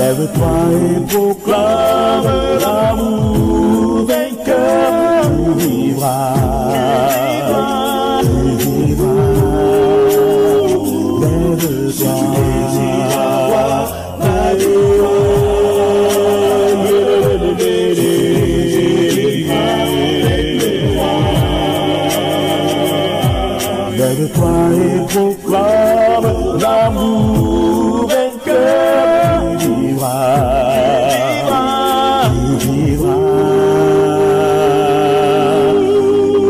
Lève-toi et proclame l'amour vainqueur. Tu vivras, tu vivras. Lève-toi, lève-toi et proclame l'amour vainqueur. Tu vivras, tu vivras.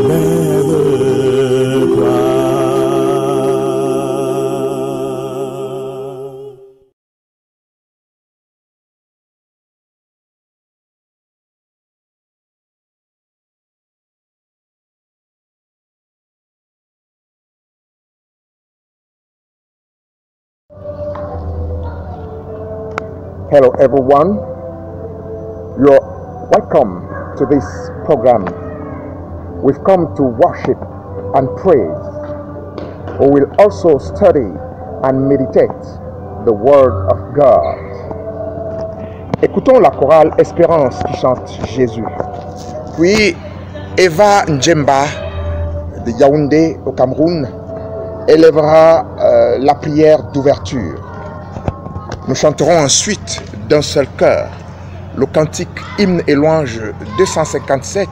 Lève-toi. Hello everyone, you're welcome to this program. We've come to worship and praise. We will also study and meditate the Word of God. Écoutons la chorale Espérance qui chante Jésus. Puis Eva Njemba de Yaoundé au Cameroun élèvera la prière d'ouverture. Nous chanterons ensuite d'un seul cœur le cantique Hymne et Louange 257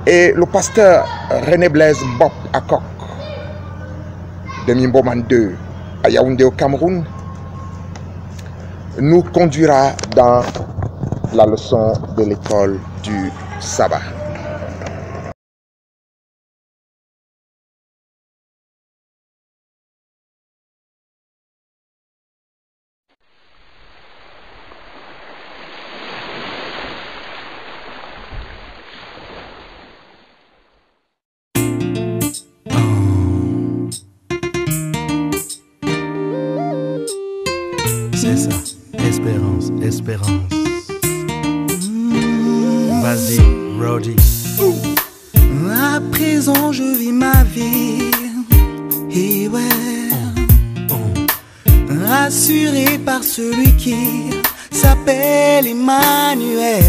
et le pasteur René Blaise Bob Akok de Mimboman 2 à Yaoundé au Cameroun nous conduira dans la leçon de l'école du sabbat. C'est ça, espérance, espérance. Vas-y, Roddy. À présent, je vis ma vie. Et ouais, rassuré par celui qui s'appelle Emmanuel.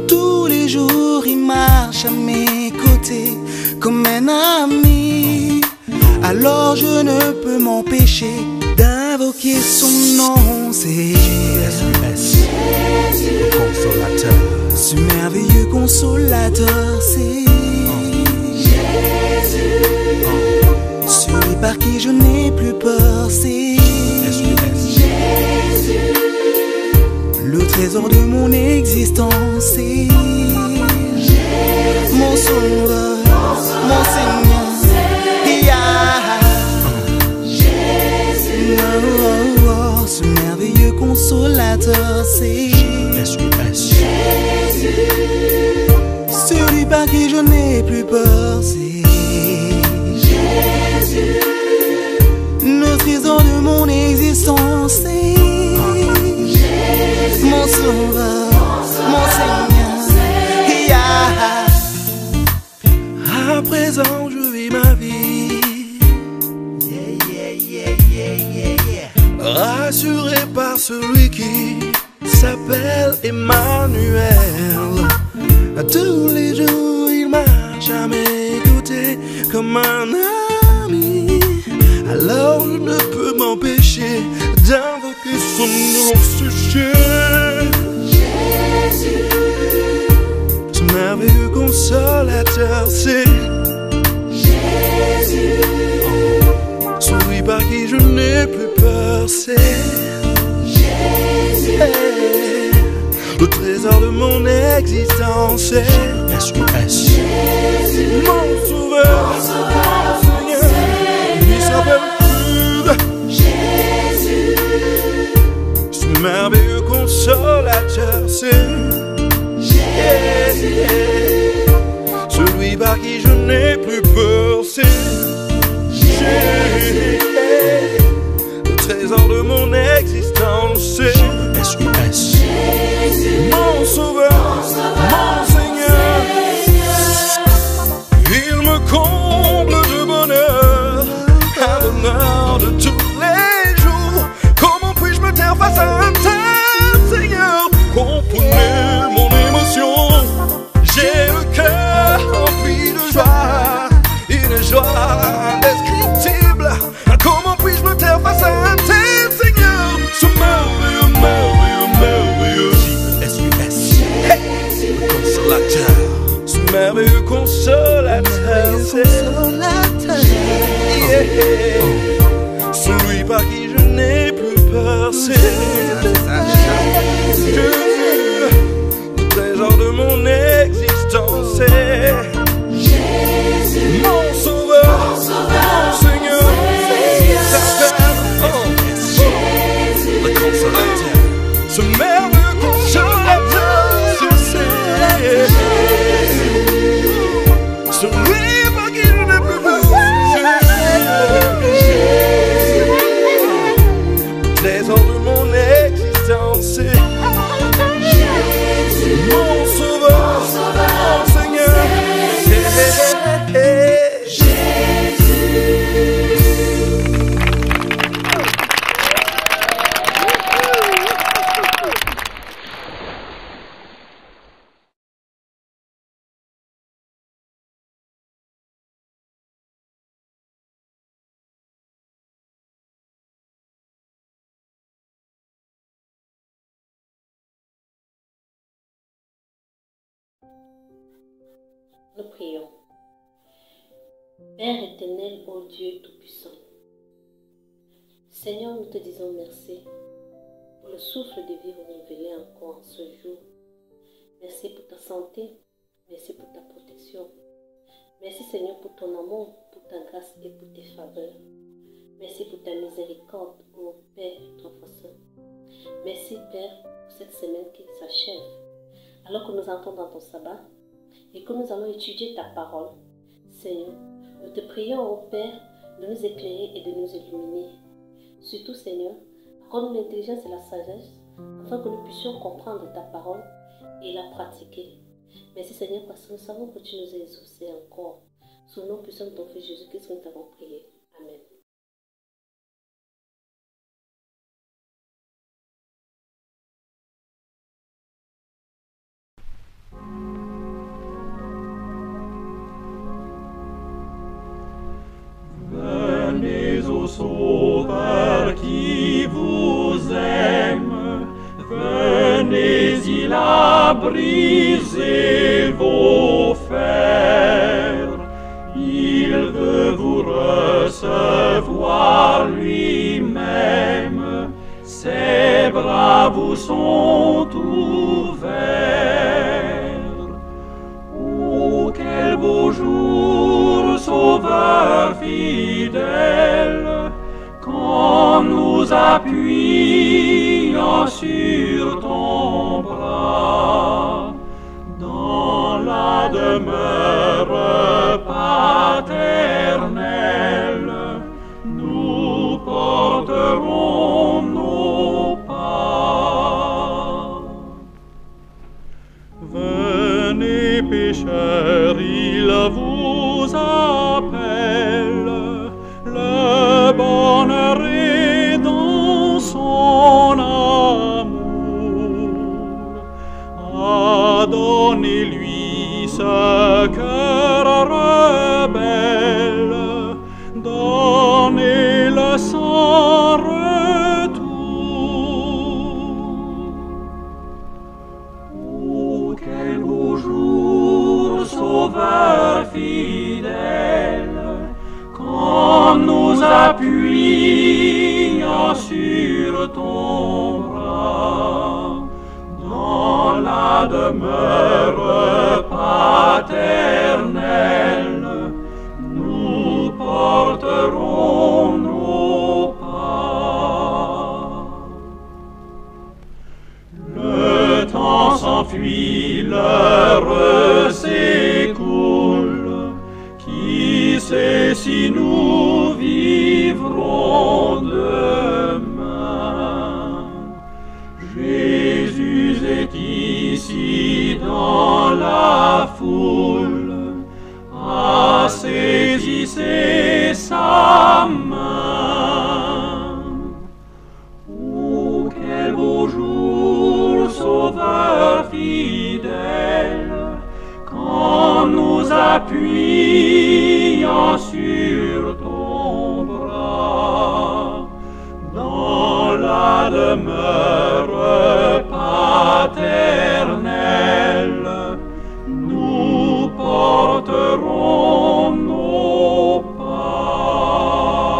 Tous les jours, il marche à mes côtés comme un ami. Alors je ne peux m'empêcher d'invoquer son nom, c'est Jésus, le consolateur. ce merveilleux consolateur, c'est Jésus, celui par qui je n'ai plus peur, c'est Jésus, le trésor de mon existence, c'est mon sauveur, mon Seigneur. Ce merveilleux consolateur, c'est Jésus, celui par qui je n'ai plus peur, c'est Jésus, le trésor de mon existence, c'est mon sauveur, mon Seigneur. À présent je vis ma vie rassuré par celui qui s'appelle Emmanuel. Tous les jours il marche à mes côtés comme un ami. Alors je ne peux m'empêcher d'invoquer son nom, ce Jésus, ce merveilleux consolateur, c'est Jésus, celui par qui je n'ai plus peur, c'est Jésus, le trésor de mon existence, c'est Jésus, mon sauveur, mon Seigneur, lui s'appelle Jésus, ce merveilleux consolateur, c'est Jésus, celui par qui je n'ai plus peur, c'est Jésus, le trésor de mon existence, c'est mon sauveur, mon Seigneur. Il me comble de bonheur, un bonheur de tous les jours. Comment puis-je me taire face à un celui par qui je n'ai plus peur, c'est Jésus, le trésor de mon existence, c'est Jésus, mon sauveur, mon Seigneur, il s'appelle Jésus, le consolateur, ce merveilleux consolateur, c'est celui par qui je n'ai plus peur, trésor de mon existence, c'est Jésus, mon sauveur, mon Seigneur, Nous prions. Père éternel, ô Dieu Tout-Puissant, Seigneur, nous te disons merci pour le souffle de vie renouvelé encore ce jour. Merci pour ta santé, merci pour ta protection. Merci Seigneur pour ton amour, pour ta grâce et pour tes faveurs. Merci pour ta miséricorde, ô Père, notre Saint. Merci Père pour cette semaine qui s'achève. Alors que nous entrons dans ton sabbat, et que nous allons étudier ta parole, Seigneur, nous te prions, ô Père, de nous éclairer et de nous illuminer. Surtout, Seigneur, accorde-nous l'intelligence et la sagesse, afin que nous puissions comprendre ta parole et la pratiquer. Merci, Seigneur, parce que nous savons que tu nous as exaucés encore. Sous le nom puissant de ton Fils Jésus-Christ, nous t'avons prié. Amen. Sauveur qui vous aime, venez, il a brisé vos fers. Il veut vous recevoir lui-même, ses bras vous sont ouverts. Oh, quel beau jour, Sauveur fidèle, quand nous appuyons sur ton bras, dans la demeure paternelle, nous porterons nos pas. Venez pécheurs, il vous appelle, le bonheur est dans son amour. Donnez-lui ce cœur rebelle, donnez-le sans retour. Oh, quel beau jour, Sauveur fidèle, quand nous appuyons sur ton bras, dans la demeure paternelle, nous porterons nos pas. Le temps s'enfuit, l'heure s'écoule, qui sait si nous vivrons demain? Jésus est ici dans la foule, saisissez sa main. Oh, quel beau jour, Sauveur fidèle, quand nous appuyons sur ton bras, dans la demeure paternelle, nous porterons nos pas.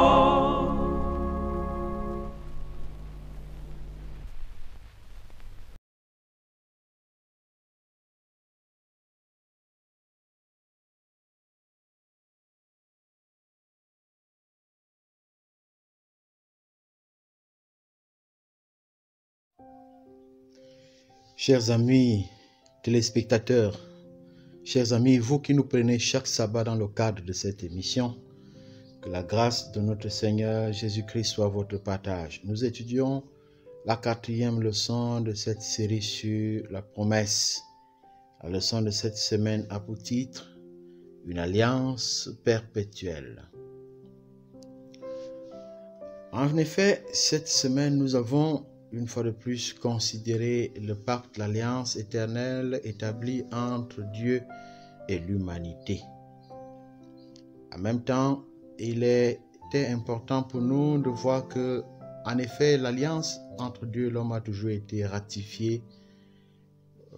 Chers amis téléspectateurs, chers amis, vous qui nous prenez chaque sabbat dans le cadre de cette émission, que la grâce de notre Seigneur Jésus-Christ soit votre partage. Nous étudions la 4e leçon de cette série sur la promesse. La leçon de cette semaine a pour titre « Une alliance perpétuelle ». En effet, cette semaine, nous avons une fois de plus considéré le pacte, l'alliance éternelle établie entre Dieu et l'humanité. En même temps, il était important pour nous de voir que, en effet, l'alliance entre Dieu et l'homme a toujours été ratifiée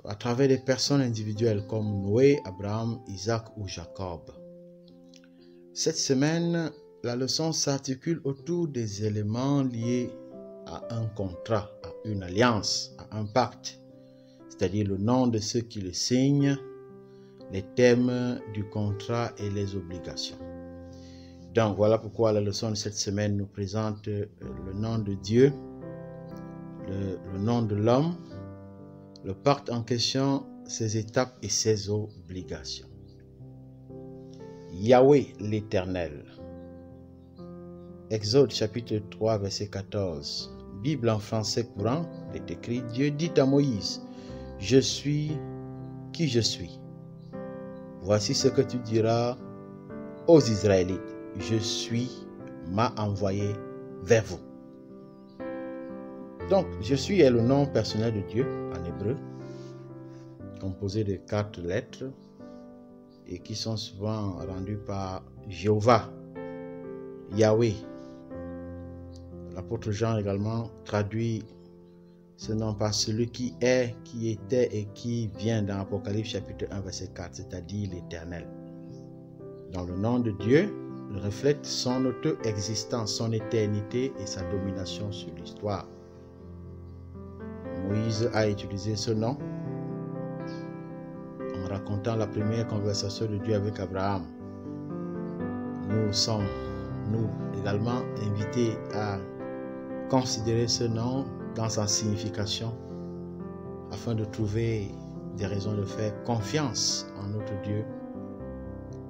à travers des personnes individuelles comme Noé, Abraham, Isaac ou Jacob. Cette semaine, la leçon s'articule autour des éléments liés à un contrat, à une alliance, à un pacte, c'est-à-dire le nom de ceux qui le signent, les thèmes du contrat et les obligations. Donc voilà pourquoi la leçon de cette semaine nous présente le nom de Dieu, le nom de l'homme, le pacte en question, ses étapes et ses obligations. Yahweh l'Éternel. Exode chapitre 3 verset 14. Bible en français courant est écrit: Dieu dit à Moïse, je suis qui je suis. Voici ce que tu diras aux Israélites, je suis m'a envoyé vers vous. Donc, je suis est le nom personnel de Dieu en hébreu, composé de 4 lettres et qui sont souvent rendues par Jéhovah, Yahweh. L'apôtre Jean également traduit ce nom par celui qui est, qui était et qui vient dans Apocalypse chapitre 1 verset 4, c'est-à-dire l'Éternel. Dans le nom de Dieu, il reflète son auto-existence, son éternité et sa domination sur l'histoire. Moïse a utilisé ce nom en racontant la première conversation de Dieu avec Abraham. Nous sommes, nous également, invités à considérer ce nom dans sa signification afin de trouver des raisons de faire confiance en notre Dieu,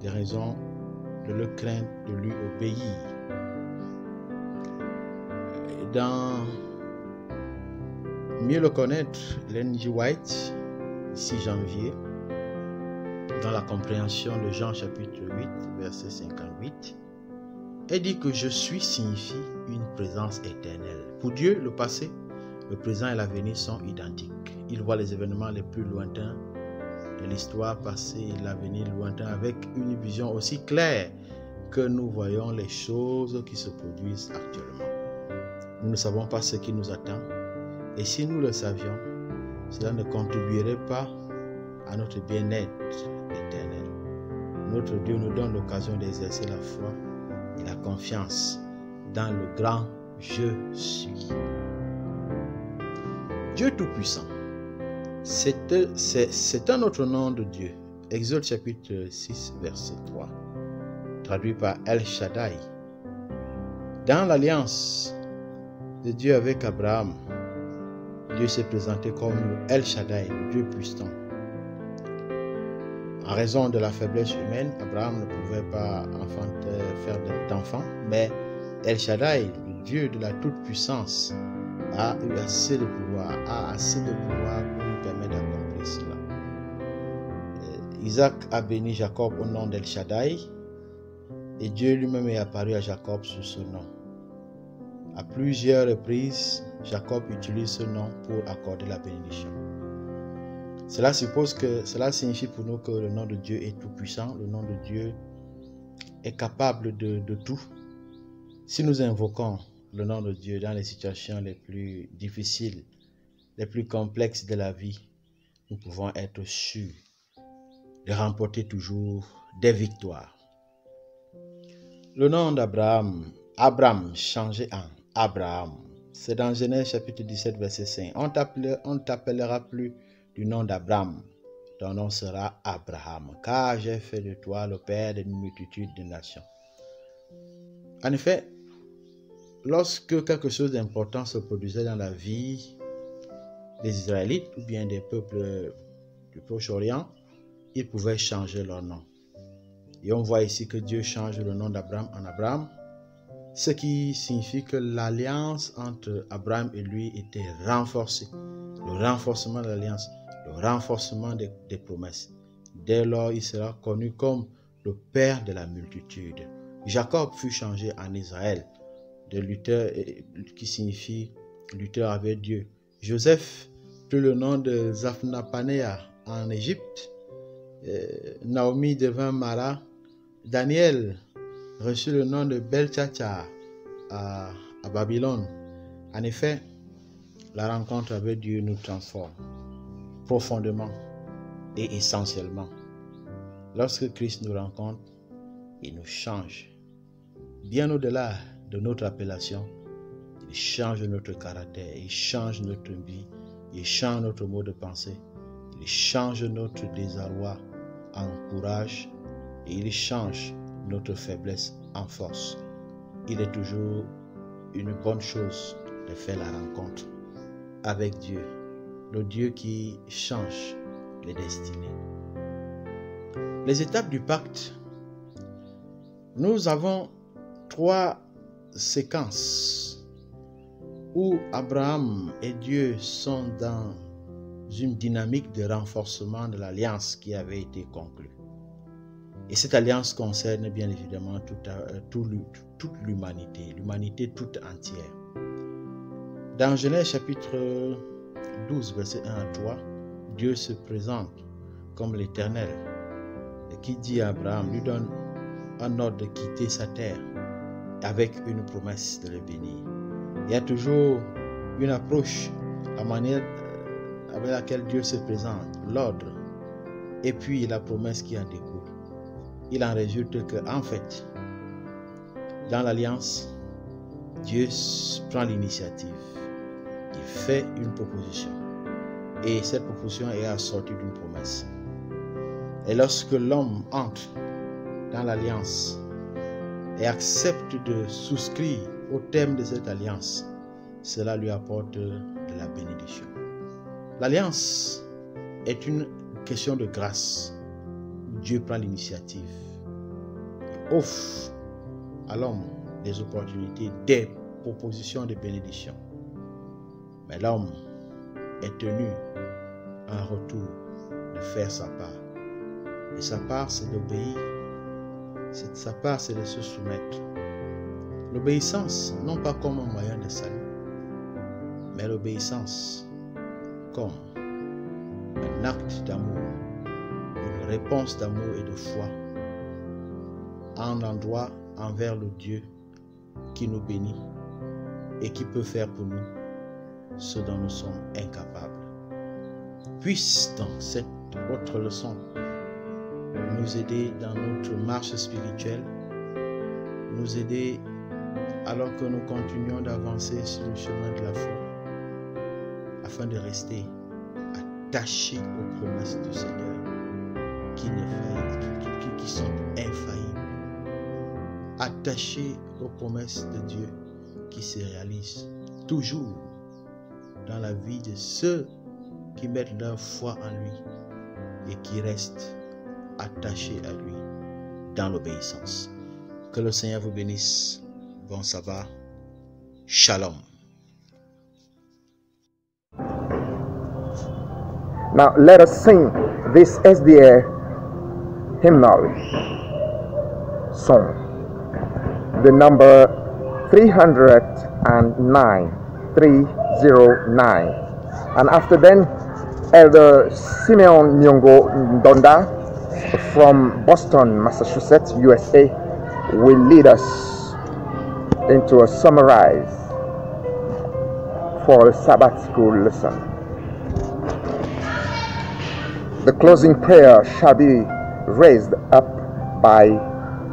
des raisons de le craindre, de lui obéir. Dans mieux le connaître, Ellen G. White, 6 janvier, dans la compréhension de Jean chapitre 8, verset 58, elle dit que je suis signifie une présence éternelle. Pour Dieu, le passé, le présent et l'avenir sont identiques. Il voit les événements les plus lointains de l'histoire passée et l'avenir lointain avec une vision aussi claire que nous voyons les choses qui se produisent actuellement. Nous ne savons pas ce qui nous attend et si nous le savions, cela ne contribuerait pas à notre bien-être éternel. Notre Dieu nous donne l'occasion d'exercer la foi et la confiance dans le grand je suis. Dieu Tout-Puissant, c'est un autre nom de Dieu. Exode chapitre 6 verset 3, traduit par El Shaddai. Dans l'alliance de Dieu avec Abraham, Dieu s'est présenté comme El Shaddai, le Dieu puissant. En raison de la faiblesse humaine, Abraham ne pouvait pas faire d'enfant, mais El Shaddai, le Dieu de la toute-puissance, a eu assez de pouvoir, pour lui permettre d'accomplir cela. Isaac a béni Jacob au nom d'El Shaddai et Dieu lui-même est apparu à Jacob sous ce nom. À plusieurs reprises, Jacob utilise ce nom pour accorder la bénédiction. Cela signifie pour nous que le nom de Dieu est tout puissant, le nom de Dieu est capable de tout. Si nous invoquons le nom de Dieu dans les situations les plus difficiles, les plus complexes de la vie, nous pouvons être sûrs de remporter toujours des victoires. Le nom d'Abraham, Abram changé en Abraham, c'est dans Genèse chapitre 17 verset 5. On t'appellera plus du nom d'Abraham, ton nom sera Abraham, car j'ai fait de toi le père d'une multitude de nations. En effet, lorsque quelque chose d'important se produisait dans la vie des Israélites ou bien des peuples du Proche-Orient, ils pouvaient changer leur nom. Et on voit ici que Dieu change le nom d'Abraham en Abraham, ce qui signifie que l'alliance entre Abraham et lui était renforcée. Le renforcement de l'alliance, le renforcement des promesses. Dès lors, il sera connu comme le père de la multitude. Jacob fut changé en Israël, de lutteur qui signifie lutteur avec Dieu. Joseph prit le nom de Zaphnapanea en Égypte. Naomi devint Mara. Daniel reçut le nom de Beltchacha à Babylone. En effet, la rencontre avec Dieu nous transforme profondément et essentiellement. Lorsque Christ nous rencontre, il nous change. Bien au-delà de notre appellation, il change notre caractère, il change notre vie, il change notre mode de pensée, il change notre désarroi en courage et il change notre faiblesse en force. Il est toujours une bonne chose de faire la rencontre avec Dieu, le Dieu qui change les destinées. Les étapes du pacte, nous avons 3 séquences où Abraham et Dieu sont dans une dynamique de renforcement de l'alliance qui avait été conclue. Et cette alliance concerne bien évidemment toute l'humanité, l'humanité toute entière. Dans Genèse chapitre 12, verset 1 à 3, Dieu se présente comme l'Éternel et qui dit à Abraham, lui donne un ordre de quitter sa terre avec une promesse de le bénir. Il y a toujours une approche, la manière avec laquelle Dieu se présente, l'ordre, et puis la promesse qui en découle. Il en résulte que, en fait, dans l'alliance, Dieu prend l'initiative. Il fait une proposition. Et cette proposition est assortie d'une promesse. Et lorsque l'homme entre dans l'alliance et accepte de souscrire au thème de cette alliance, cela lui apporte de la bénédiction. L'alliance est une question de grâce. Dieu prend l'initiative et offre à l'homme des opportunités, des propositions de bénédiction. Mais l'homme est tenu en retour de faire sa part. Et sa part, c'est d'obéir. Sa part, c'est de se soumettre. L'obéissance, non pas comme un moyen de salut, mais l'obéissance comme un acte d'amour, une réponse d'amour et de foi en endroit envers le Dieu qui nous bénit et qui peut faire pour nous ce dont nous sommes incapables. Puisse donc cette autre leçon nous aider dans notre marche spirituelle, nous aider alors que nous continuons d'avancer sur le chemin de la foi, afin de rester attachés aux promesses du Seigneur qui sont infaillibles, attachés aux promesses de Dieu qui se réalisent toujours dans la vie de ceux qui mettent leur foi en lui et qui restent attachés à lui dans l'obéissance. Que le Seigneur vous bénisse. Bon sabbat. Shalom. Now let us sing this SDA hymnal song, the number 309, 309. And after then, Elder Simeon Nyongo Ndonda from Boston, Massachusetts, USA, will lead us into a summarize for a Sabbath school lesson. The closing prayer shall be raised up by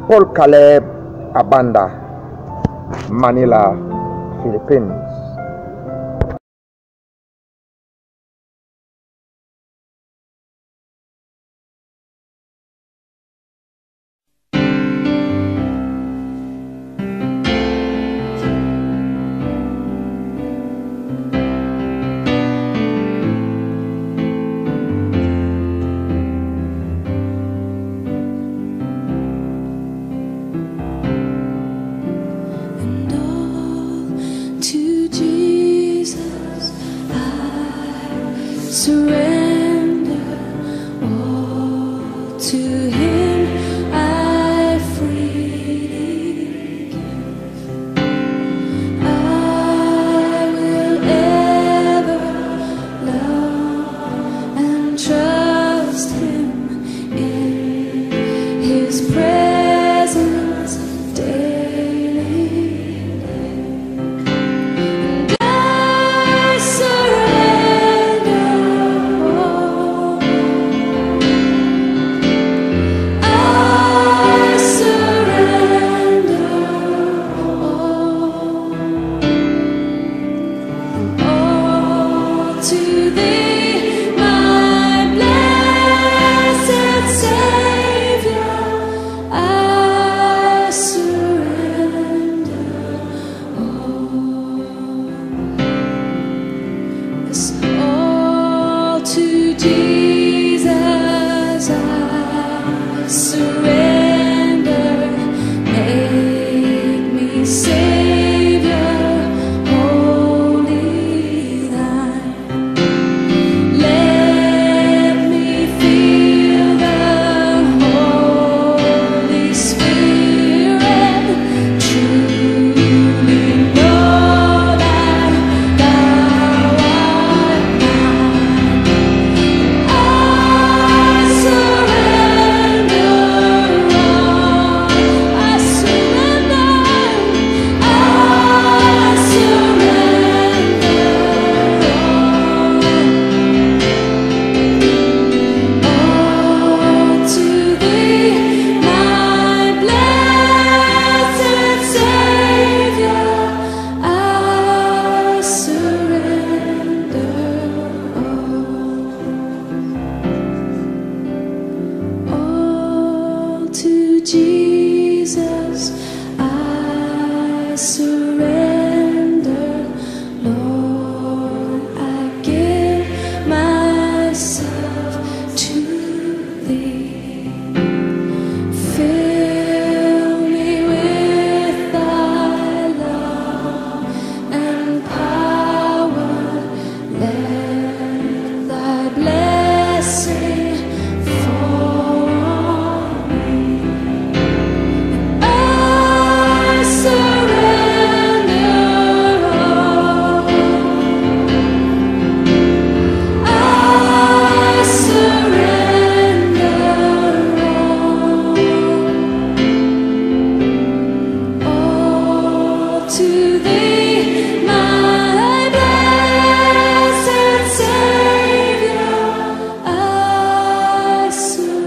Paul Caleb Abanda, Manila, Philippines. surrender all to Him. I freely give. I will ever love and trust Him in His presence daily. And I surrender all. I surrender all to Thee, my blessed Savior. I surrender all. Yes, all to Jesus I surrender. Make me Savior, wholly Thine. Let me feel the Holy Spirit. Truly know that Thou art mine. I surrender all. I surrender. I surrender all to Thee, my blessed Savior. I surrender all to Jesus. I surrender, Lord. I give myself to Thee. Fill me with Thy love and power. Let Thy blessing fall on me. I surrender all. I surrender all to Thee, my blessed Savior. I surrender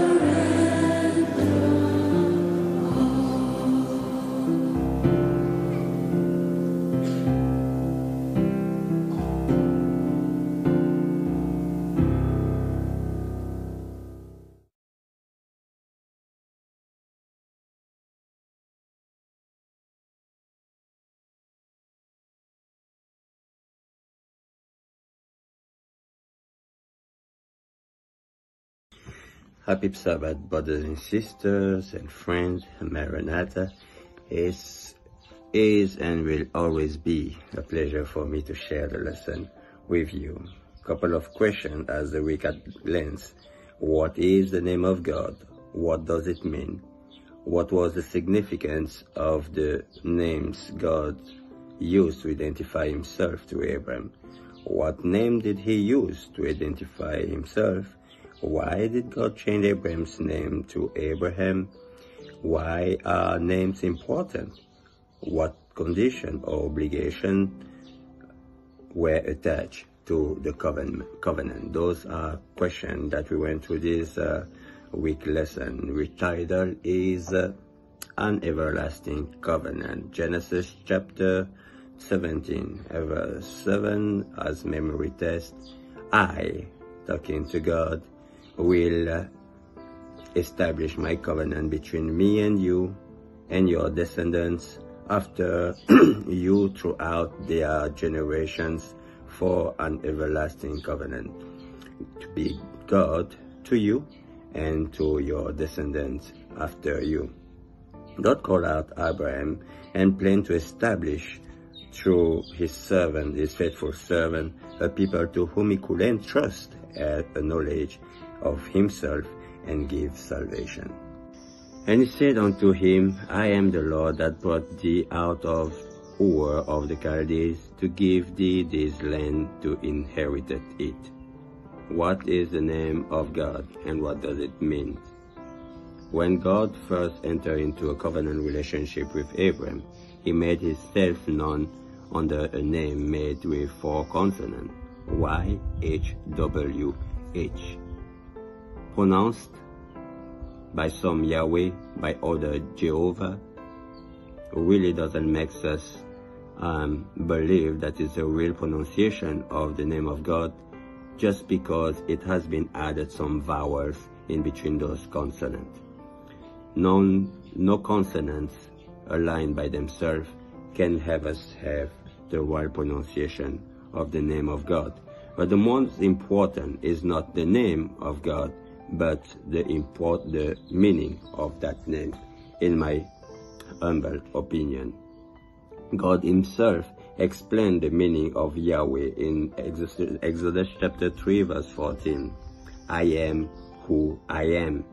Happy Sabbath, brothers and sisters and friends. Maranatha. Is and will always be a pleasure for me to share the lesson with you. Couple of questions as the week ends. What is the name of God? What does it mean? What was the significance of the names God used to identify Himself to Abraham? What name did He use to identify Himself? Why did God change Abraham's name to Abraham? Why are names important? What condition or obligation were attached to the covenant? Those are questions that we went through this week lesson, which title is An Everlasting Covenant. Genesis chapter 17, verse 7 as memory test. I, talking to God, will establish my covenant between me and you and your descendants after you throughout their generations for an everlasting covenant, to be God to you and to your descendants after you. God called out Abraham and planned to establish through his servant, his faithful servant, a people to whom he could entrust a knowledge of himself and give salvation. And he said unto him, I am the Lord that brought thee out of Ur of the Chaldees to give thee this land to inherit it. What is the name of God and what does it mean? When God first entered into a covenant relationship with Abraham, he made himself known under a name made with 4 consonants, YHWH, pronounced by some Yahweh, by other Jehovah. Really doesn't make us believe that it's a real pronunciation of the name of God, just because it has been added some vowels in between those consonants. No consonants aligned by themselves can have us have the right pronunciation of the name of God. But the most important is not the name of God, but the meaning of that name, in my humble opinion. God himself explained the meaning of Yahweh in Exodus chapter 3 verse 14. I am who I am.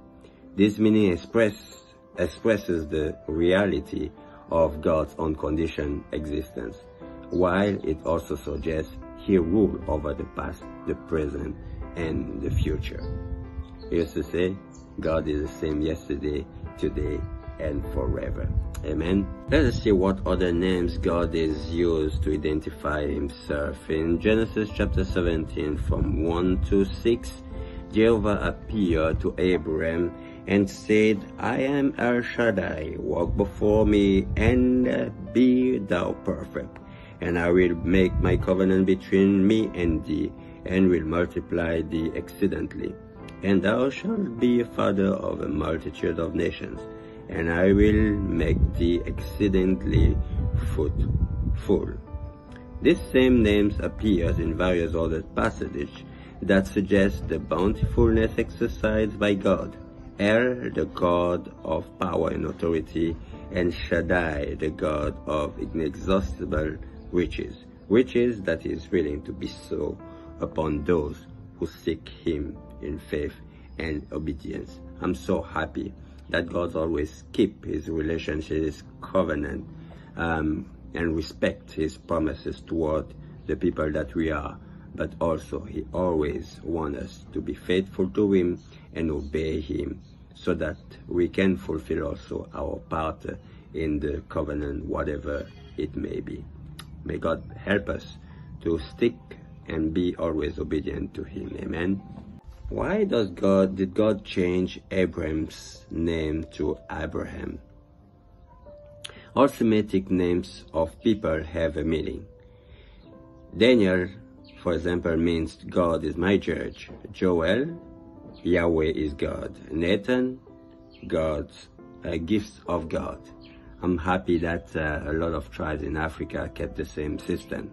This meaning expresses the reality of God's unconditioned existence, while it also suggests he ruled over the past, the present, and the future. He used to say, God is the same yesterday, today, and forever. Amen. Let us see what other names God is used to identify himself. In Genesis chapter 17 from 1 to 6, Jehovah appeared to Abraham and said, I am El Shaddai, walk before me and be thou perfect. And I will make my covenant between me and thee, and will multiply thee exceedingly. And thou shalt be a father of a multitude of nations, and I will make thee exceedingly fruitful. This same name appears in various other passages that suggest the bountifulness exercised by God. El, the God of power and authority, and Shaddai, the God of inexhaustible riches that is willing to bestow upon those who seek him in faith and obedience. I'm so happy that God always keep his relationship, his covenant, and respect his promises toward the people that we are. But also he always wants us to be faithful to him and obey him, so that we can fulfill also our part in the covenant, whatever it may be. May God help us to stick and be always obedient to him. Amen. Why did God change Abraham's name to Abraham? All Semitic names of people have a meaning. Daniel, for example, means God is my judge. Joel, Yahweh is God. Nathan, God's gifts of God. I'm happy that a lot of tribes in Africa kept the same system.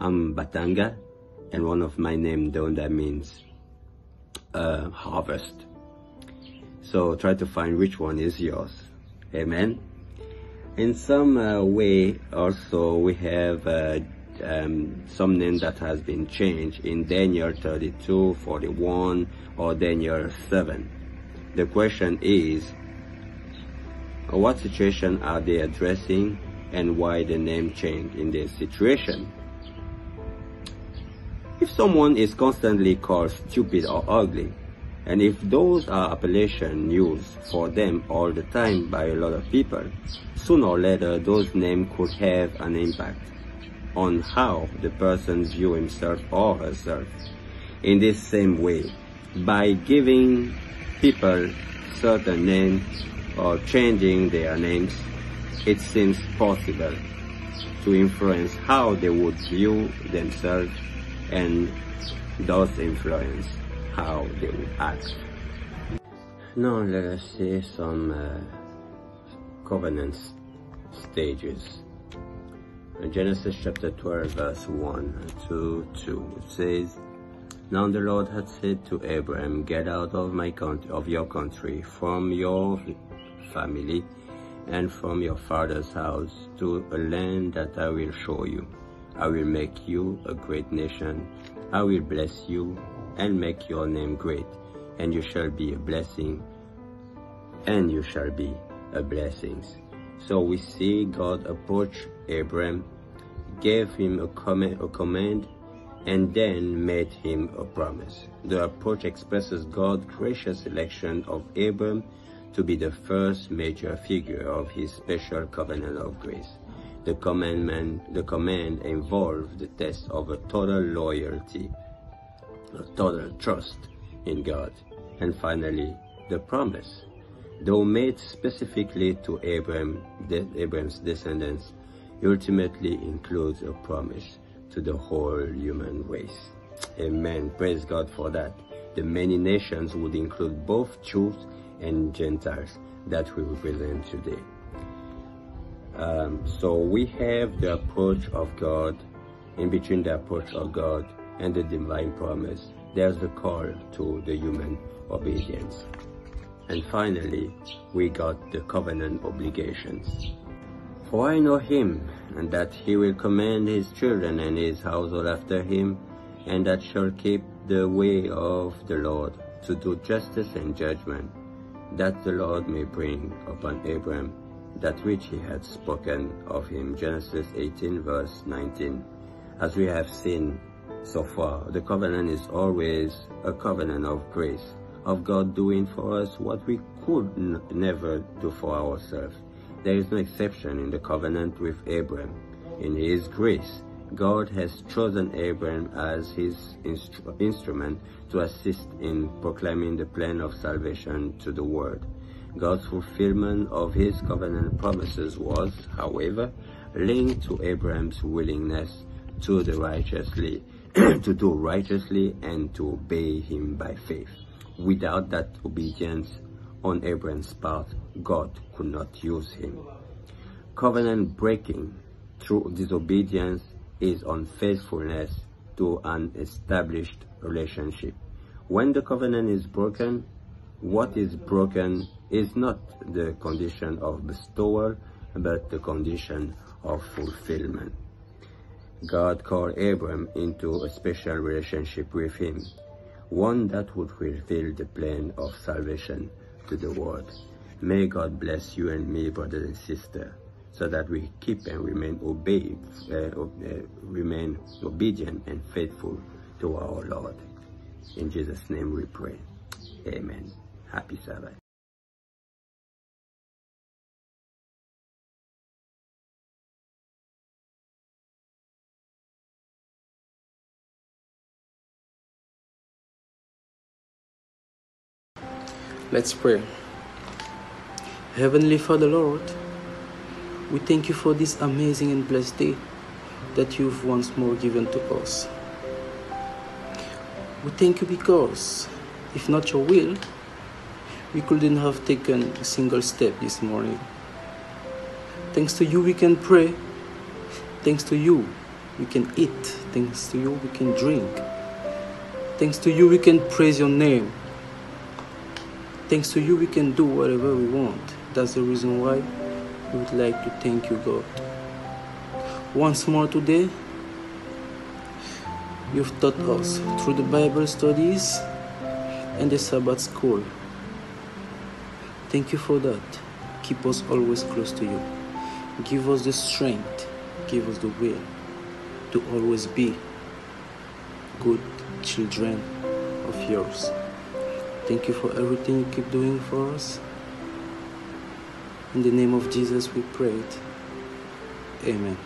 I'm Batanga, and one of my names Donda means harvest. So try to find which one is yours. Amen. In some way also we have some name that has been changed in Daniel 32:41 or Daniel 7. The question is, what situation are they addressing and why the name changed in this situation? If someone is constantly called stupid or ugly, and if those are appellations used for them all the time by a lot of people, sooner or later those names could have an impact on how the person views himself or herself. In this same way, by giving people certain names or changing their names, it seems possible to influence how they would view themselves, and thus influence how they would act. Now let us see some covenant stages. In Genesis chapter 12 verse 1 to 2, it says, Now the Lord had said to Abraham, Get out of my country, of your country, from your family, and from your father's house, to a land that I will show you. I will make you a great nation. I will bless you, and I will bless you, and make your name great, and you shall be a blessing, and you shall be a blessing. So we see God approach Abraham, gave him a command, and then made him a promise. The approach expresses God's gracious election of Abraham to be the first major figure of his special covenant of grace. The command involved the test of a total loyalty, a total trust in God, and finally the promise, though made specifically to Abraham's descendants, ultimately includes a promise to the whole human race. Amen. Praise God for that. The many nations would include both Jews and Gentiles that we represent today. So we have the approach of God. In between the approach of God and the divine promise, there's the call to the human obedience. And finally, we got the covenant obligations. For I know him, and that he will command his children and his household after him, and that shall keep the way of the Lord, to do justice and judgment, that the Lord may bring upon Abraham that which he had spoken of him. Genesis 18 verse 19. As we have seen so far, the covenant is always a covenant of grace, of God doing for us what we could never do for ourselves. There is no exception in the covenant with Abraham. In his grace, God has chosen Abraham as his instrument to assist in proclaiming the plan of salvation to the world. God's fulfillment of his covenant promises was, however, linked to Abraham's willingness to do righteously and to obey him by faith. Without that obedience on Abraham's part, God could not use him. Covenant breaking through disobedience is unfaithfulness to an established relationship. When the covenant is broken, what is broken is not the condition of bestowal, but the condition of fulfillment. God called Abraham into a special relationship with him, one that would reveal the plan of salvation to the world. May God bless you and me, brothers and sisters, so that we keep and remain obedient and faithful to our Lord. In Jesus' name we pray. Amen. Happy Sabbath. Let's pray. Heavenly Father, Lord, we thank you for this amazing and blessed day that you've once more given to us. We thank you because, if not your will, we couldn't have taken a single step this morning. Thanks to you we can pray. Thanks to you we can eat. Thanks to you we can drink. Thanks to you we can praise your name. Thanks to you we can do whatever we want. That's the reason why we would like to thank you, God. Once more today, you've taught us through the Bible studies and the Sabbath school. Thank you for that. Keep us always close to you. Give us the strength, give us the will to always be good children of yours. Thank you for everything you keep doing for us. In the name of Jesus we pray it. Amen.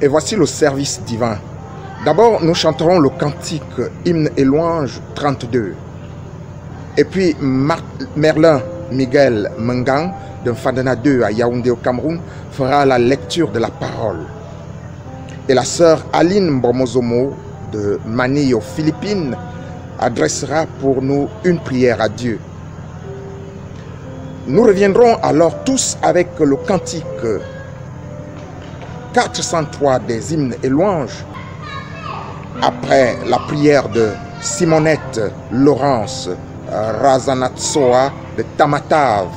Et voici le service divin. D'abord, nous chanterons le cantique Hymne et Louange 32. Et puis, Merlin Miguel Mengang, de Fadana 2 à Yaoundé au Cameroun, fera la lecture de la parole. Et la sœur Aline Mbomozomo, de Manille aux Philippines, adressera pour nous une prière à Dieu. Nous reviendrons alors tous avec le cantique 403 des hymnes et louanges, après la prière de Simonette Laurence Razanatsoa de Tamatave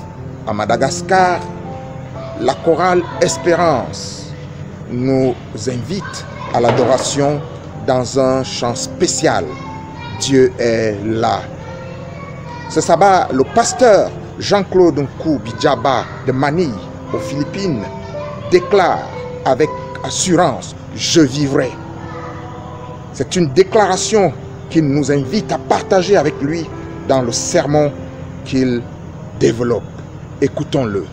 à Madagascar, la chorale Espérance nous invite à l'adoration dans un chant spécial. Dieu est là. Ce sabbat, le pasteur Jean-Claude Nkou Bijaba de Manille, aux Philippines, déclare avec assurance « Je vivrai ». C'est une déclaration qu'il nous invite à partager avec lui dans le sermon qu'il développe. Écoutons-le.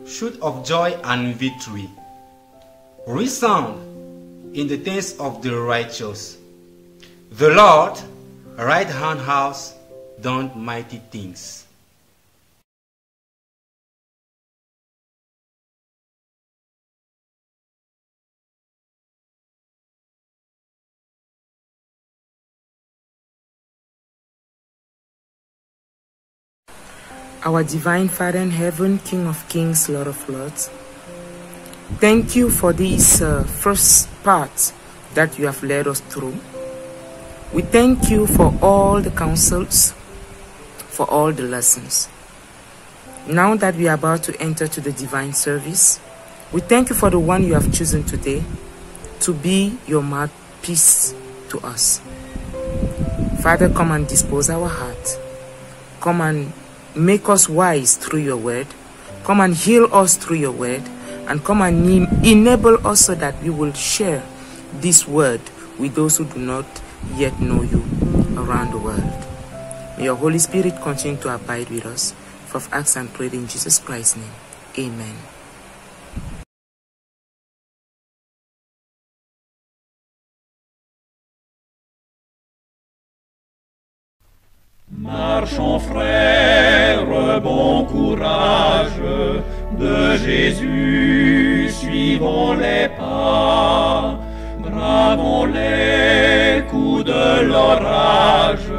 shout of joy and victory, resound in the tents of the righteous. The Lord, right hand house, done mighty things. our divine Father in heaven, King of kings, Lord of lords, thank you for this first part that you have led us through. We thank you for all the counsels, for all the lessons. Now that we are about to enter to the divine service, we thank you for the one you have chosen today to be your mouthpiece to us. Father, come and dispose our heart. Come and make us wise through your word. Come and heal us through your word. And come and enable us so that we will share this word with those who do not yet know you around the world. May your Holy Spirit continue to abide with us. For I've asked and prayed in Jesus Christ's name. Amen. Marchons frères, bon courage de Jésus, suivons les pas, bravons les coups de l'orage,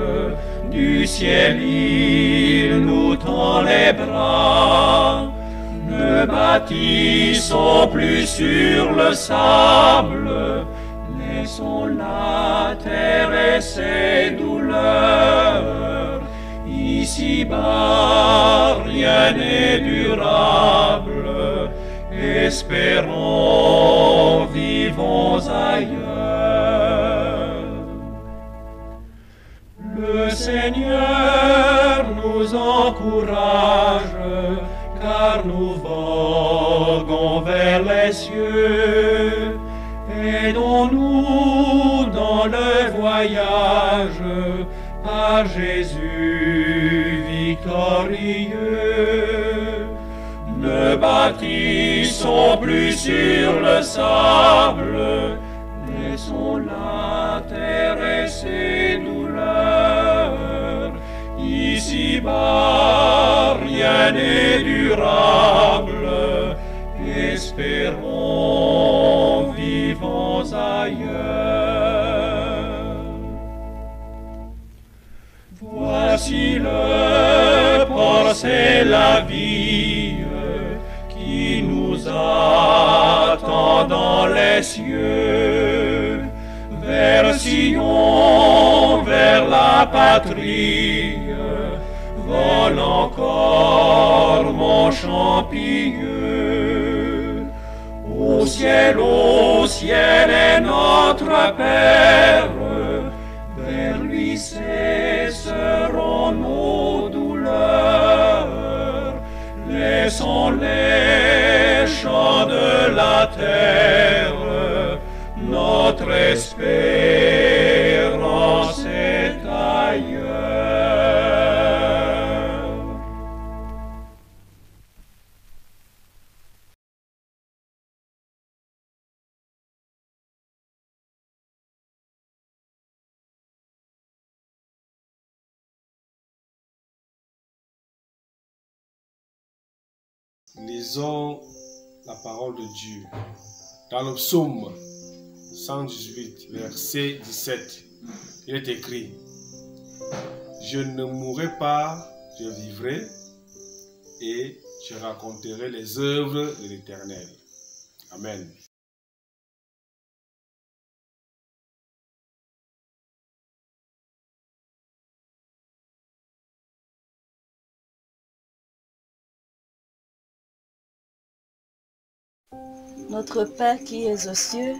du ciel il nous tend les bras. Ne bâtissons plus sur le sable, laissons la terre et ses douleurs. Ici-bas, rien n'est durable, espérons, vivons ailleurs. Le Seigneur nous encourage, car nous voguons vers les cieux. Aidons-nous dans le voyage, par Jésus victorieux. Ne bâtissons plus sur le sable, laissons la terre et ses douleurs. Ici-bas, rien n'est durable, espérons, vivons ailleurs. Voici le port, c'est la vie qui nous attend dans les cieux. Vers Sion, vers la patrie, vole encore mon chant pieux. Au ciel est notre Père, vers lui cesseront nos douleurs. Laissons les chants de la terre, notre espérance est ailleurs. Lisons la parole de Dieu dans le psaume 118, verset 17. Il est écrit: je ne mourrai pas, je vivrai et je raconterai les œuvres de l'Éternel. Amen. Notre Père qui es aux cieux,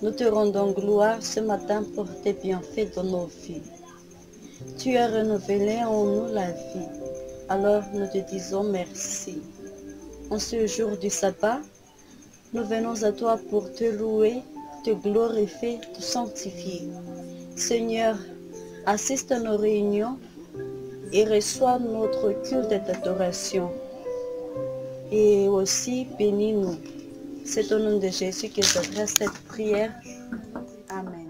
nous te rendons gloire ce matin pour tes bienfaits dans nos vies. Tu as renouvelé en nous la vie, alors nous te disons merci. En ce jour du sabbat, nous venons à toi pour te louer, te glorifier, te sanctifier. Seigneur, assiste à nos réunions et reçois notre culte d'adoration. Et aussi bénis-nous. C'est au nom de Jésus que j'adresse cette prière. Amen.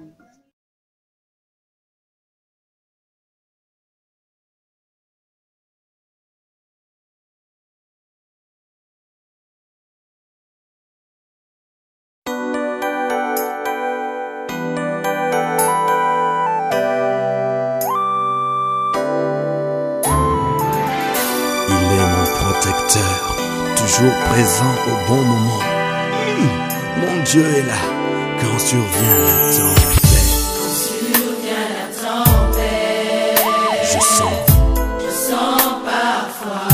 protecteur, toujours présent au bon moment. Mon Dieu est là quand survient la tempête. Quand survient la tempête, Je sens parfois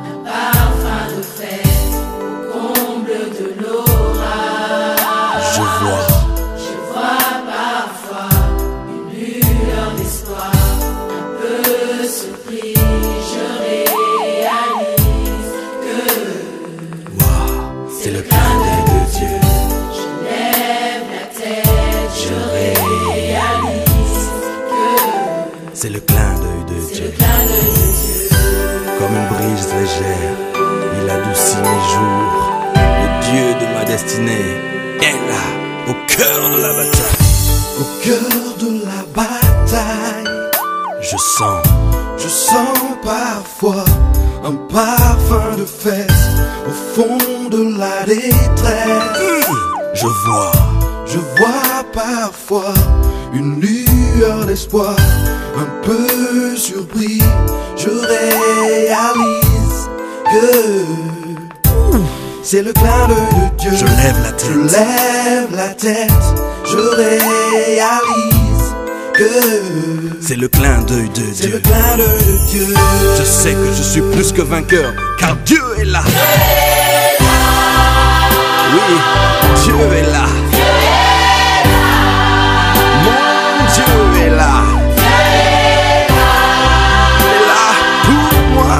un parfum de fête au comble de l'orage. Je vois parfois une lueur d'espoir, un peu surpris, je réalise que c'est le clin d'œil de Dieu. je lève la tête, je réalise que C'est le clin d'œil de Dieu. Comme une brise légère, il adoucit mes jours. Le Dieu de ma destinée est là, au cœur de la bataille. Au cœur de la bataille, je sens parfois un parfum de fête au fond de la détresse. Je vois parfois une lueur d'espoir, un peu surpris, je réalise que c'est le clin d'œil de Dieu. Je lève la tête, je réalise que c'est le clin d'œil de Dieu. Je sais que je suis plus que vainqueur, car Dieu est là. Oui, Dieu est là. Mon Dieu est là. Il est là pour moi.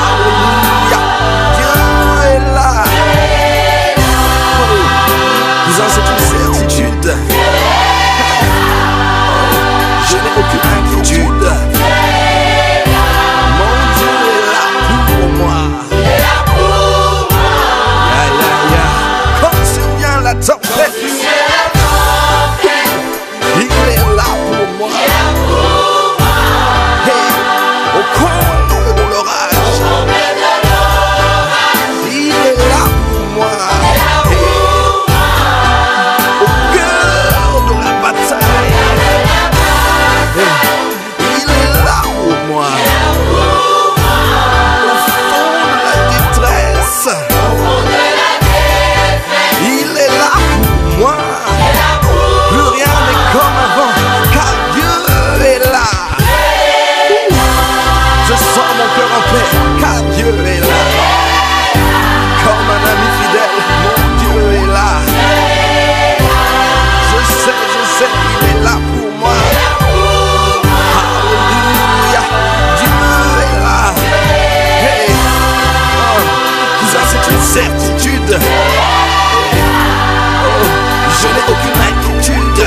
Alléluia. Dieu est là. Cousin, c'est une certitude. Je n'ai aucune inquiétude. Mon Dieu est là pour moi. Quand survient la tempête, il est là pour moi. Hey, au comble de l'orage, il est là pour moi. Hey, au cœur de la bataille, hey, il est là pour moi. Au fond de la détresse, il est là pour moi. Plus rien n'est comme avant, car Dieu est là. Je sens mon cœur en paix, car Dieu est là. Comme un ami fidèle, mon Dieu est là. Je sais, il est là pour moi. Alléluia, Dieu est là. Hey, cousin, c'est une certitude. Je n'ai aucune inquiétude.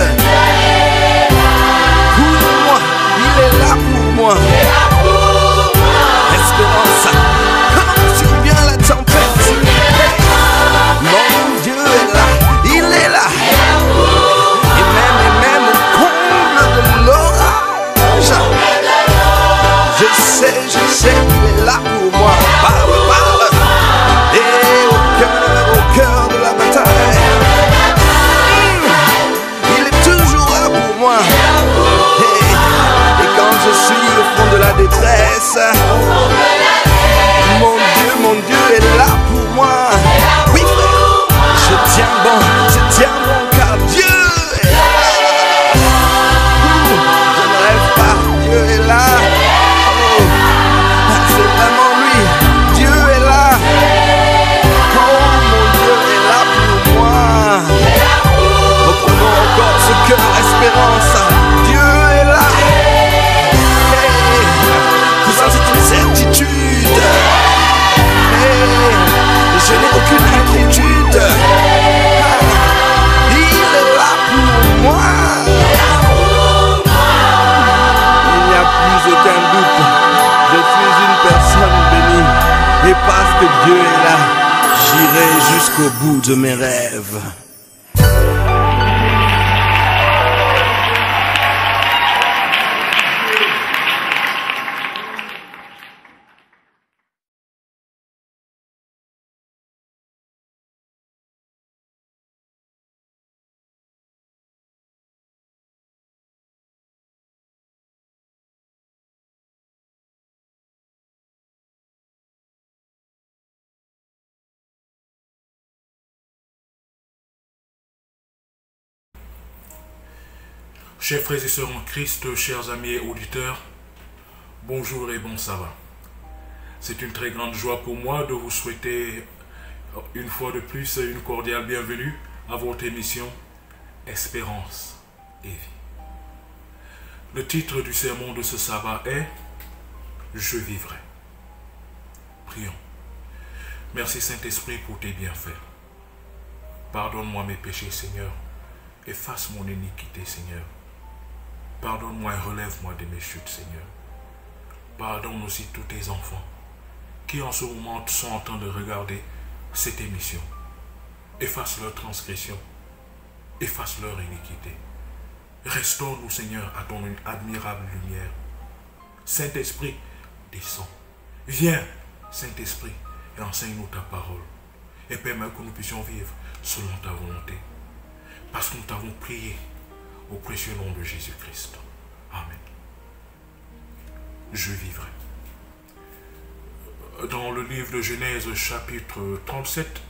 Pour moi, il est là pour moi. Espérance, quand survient la tempête, mon Dieu est là, il est là. Et même au comble de l'orage, je sais, il est là pour moi. Parle. Et au cœur de la bataille, il est toujours là pour moi. Et quand je suis au fond de la détresse, mon Dieu est là pour moi. Oui frère, je tiens bon, car Dieu est là. Je ne rêve pas, Dieu est là. C'est vraiment lui, Dieu est là. Oh, mon Dieu est là pour moi. Reprenons encore ce cœur, espérance. Dieu est là. Hey, cousin, c'est une certitude. Hey, je n'ai aucune inquiétude. Il est là pour moi. Il n'y a plus aucun doute. Je suis une personne bénie. Et parce que Dieu est là, j'irai jusqu'au bout de mes rêves. Chers frères et sœurs en Christ, chers amis et auditeurs, bonjour et bon sabbat. C'est une très grande joie pour moi de vous souhaiter une fois de plus une cordiale bienvenue à votre émission Espérance et vie. Le titre du sermon de ce sabbat est « Je vivrai ». Prions. Merci Saint-Esprit pour tes bienfaits. Pardonne-moi mes péchés, Seigneur. Efface mon iniquité, Seigneur. Pardonne-moi et relève-moi de mes chutes, Seigneur. Pardonne aussi tous tes enfants qui en ce moment sont en train de regarder cette émission. Efface leur transgression. Efface leur iniquité. Restaure-nous, Seigneur, à ton admirable lumière. Saint-Esprit, descends. Viens, Saint-Esprit, et enseigne-nous ta parole. Et permets que nous puissions vivre selon ta volonté. Parce que nous t'avons prié au précieux nom de Jésus-Christ. Amen. Je vivrai. Dans le livre de Genèse, chapitre 37,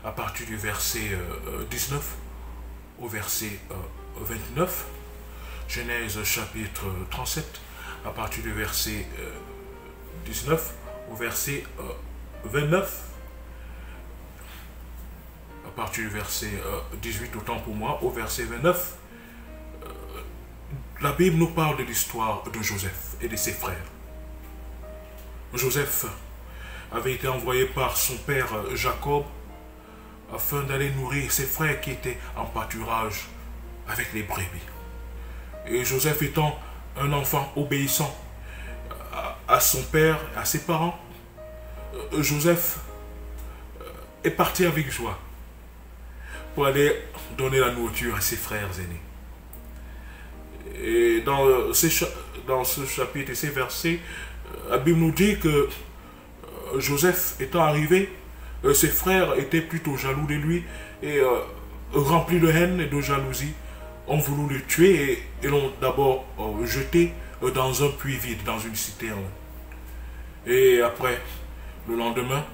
à partir du verset 19 au verset 29, Genèse chapitre 37, à partir du verset 19 au verset 29, à partir du verset 18, autant pour moi, au verset 29, la Bible nous parle de l'histoire de Joseph et de ses frères. Joseph avait été envoyé par son père Jacob afin d'aller nourrir ses frères qui étaient en pâturage avec les brebis. Et Joseph étant un enfant obéissant à son père, à ses parents, Joseph est parti avec joie pour aller donner la nourriture à ses frères aînés. Et dans ce chapitre et ces versets, la Bible nous dit que Joseph étant arrivé, ses frères étaient plutôt jaloux de lui et remplis de haine et de jalousie, ont voulu le tuer et l'ont d'abord jeté dans un puits vide, dans une citerne. Et après, le lendemain,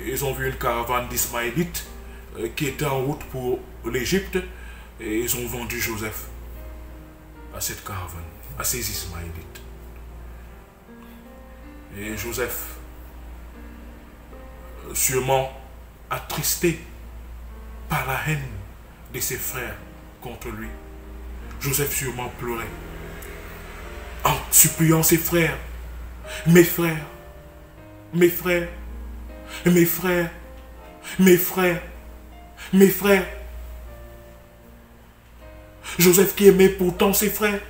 ils ont vu une caravane d'Ismaélites qui était en route pour l'Égypte et ils ont vendu Joseph à cette caravane, à ces Ismaélites. Et Joseph, sûrement attristé par la haine de ses frères contre lui, Joseph sûrement pleurait en suppliant ses frères, mes frères, mes frères, mes frères, mes frères, mes frères. Joseph qui aimait pourtant ses frères,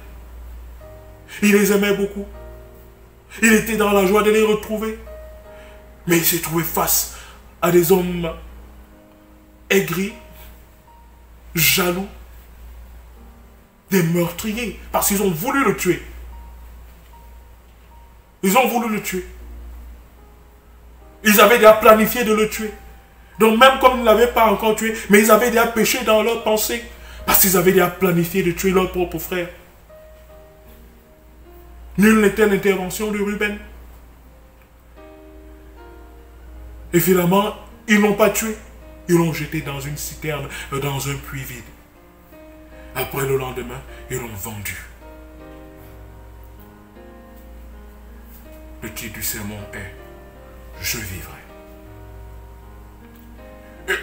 il les aimait beaucoup. Il était dans la joie de les retrouver. Mais il s'est trouvé face à des hommes aigris, jaloux, des meurtriers, parce qu'ils ont voulu le tuer. Ils ont voulu le tuer. Ils avaient déjà planifié de le tuer. Donc même comme ils ne l'avaient pas encore tué, mais ils avaient déjà péché dans leur pensée, parce qu'ils avaient déjà planifié de tuer leur propre frère. Nulle n'était l'intervention de Ruben. Et finalement, ils ne l'ont pas tué. Ils l'ont jeté dans une citerne, dans un puits vide. Après le lendemain, ils l'ont vendu. Le titre du sermon est « Je vivrai ».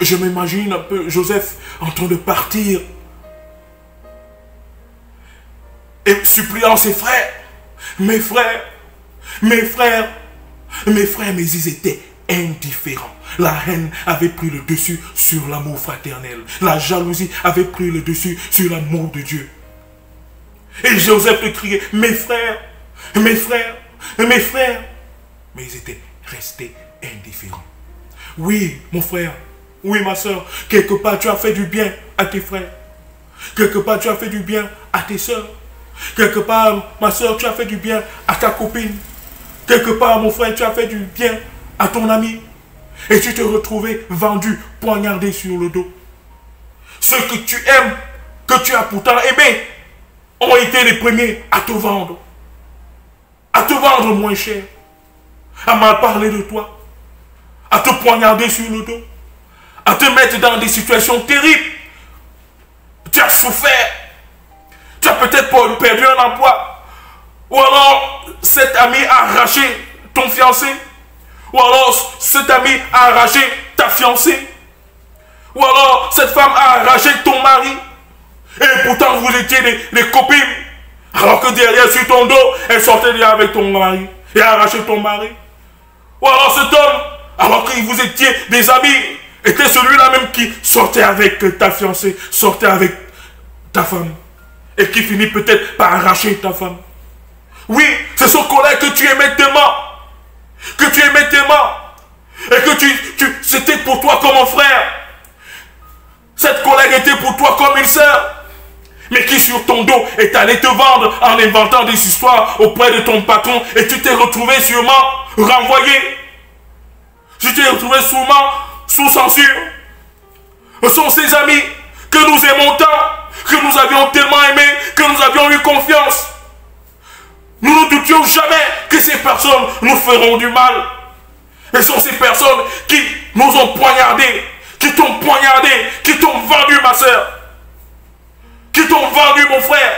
Je m'imagine un peu Joseph en train de partir et suppliant ses frères. Mes frères, mes frères, mes frères, mais ils étaient indifférents. La haine avait pris le dessus sur l'amour fraternel. La jalousie avait pris le dessus sur l'amour de Dieu. Et Joseph te criait, mes frères, mes frères, mes frères. Mais ils étaient restés indifférents. Oui, mon frère, oui, ma soeur, quelque part tu as fait du bien à tes frères. Quelque part tu as fait du bien à tes soeurs. Quelque part, ma soeur, tu as fait du bien à ta copine. Quelque part, mon frère, tu as fait du bien à ton ami. Et tu te retrouvais vendu, poignardé sur le dos. Ceux que tu aimes, que tu as pourtant aimés, ont été les premiers à te vendre. À te vendre moins cher. À mal parler de toi. À te poignarder sur le dos. À te mettre dans des situations terribles. Tu as souffert. as peut-être perdu un emploi. Ou alors, cet ami a arraché ton fiancé. Ou alors, cet ami a arraché ta fiancée. Ou alors, cette femme a arraché ton mari. Et pourtant, vous étiez des copines. Alors que derrière, sur ton dos, elle sortait déjà avec ton mari. Et a arraché ton mari. Ou alors, cet homme, alors que vous étiez des amis, était celui-là même qui sortait avec ta fiancée, sortait avec ta femme. Et qui finit peut-être par arracher ta femme. Oui, c'est son collègue que tu aimais tellement. Que tu aimais tellement. Et que c'était pour toi comme un frère. Cette collègue était pour toi comme une sœur. Mais qui sur ton dos est allé te vendre en inventant des histoires auprès de ton patron. Et tu t'es retrouvé sûrement renvoyé. Tu t'es retrouvé sûrement sous censure. Ce sont ces amis que nous aimons tant, que nous avions tellement aimé, que nous avions eu confiance. Nous ne doutions jamais que ces personnes nous feront du mal. Et ce sont ces personnes qui nous ont poignardés, qui t'ont poignardé, qui t'ont vendu ma soeur, qui t'ont vendu mon frère.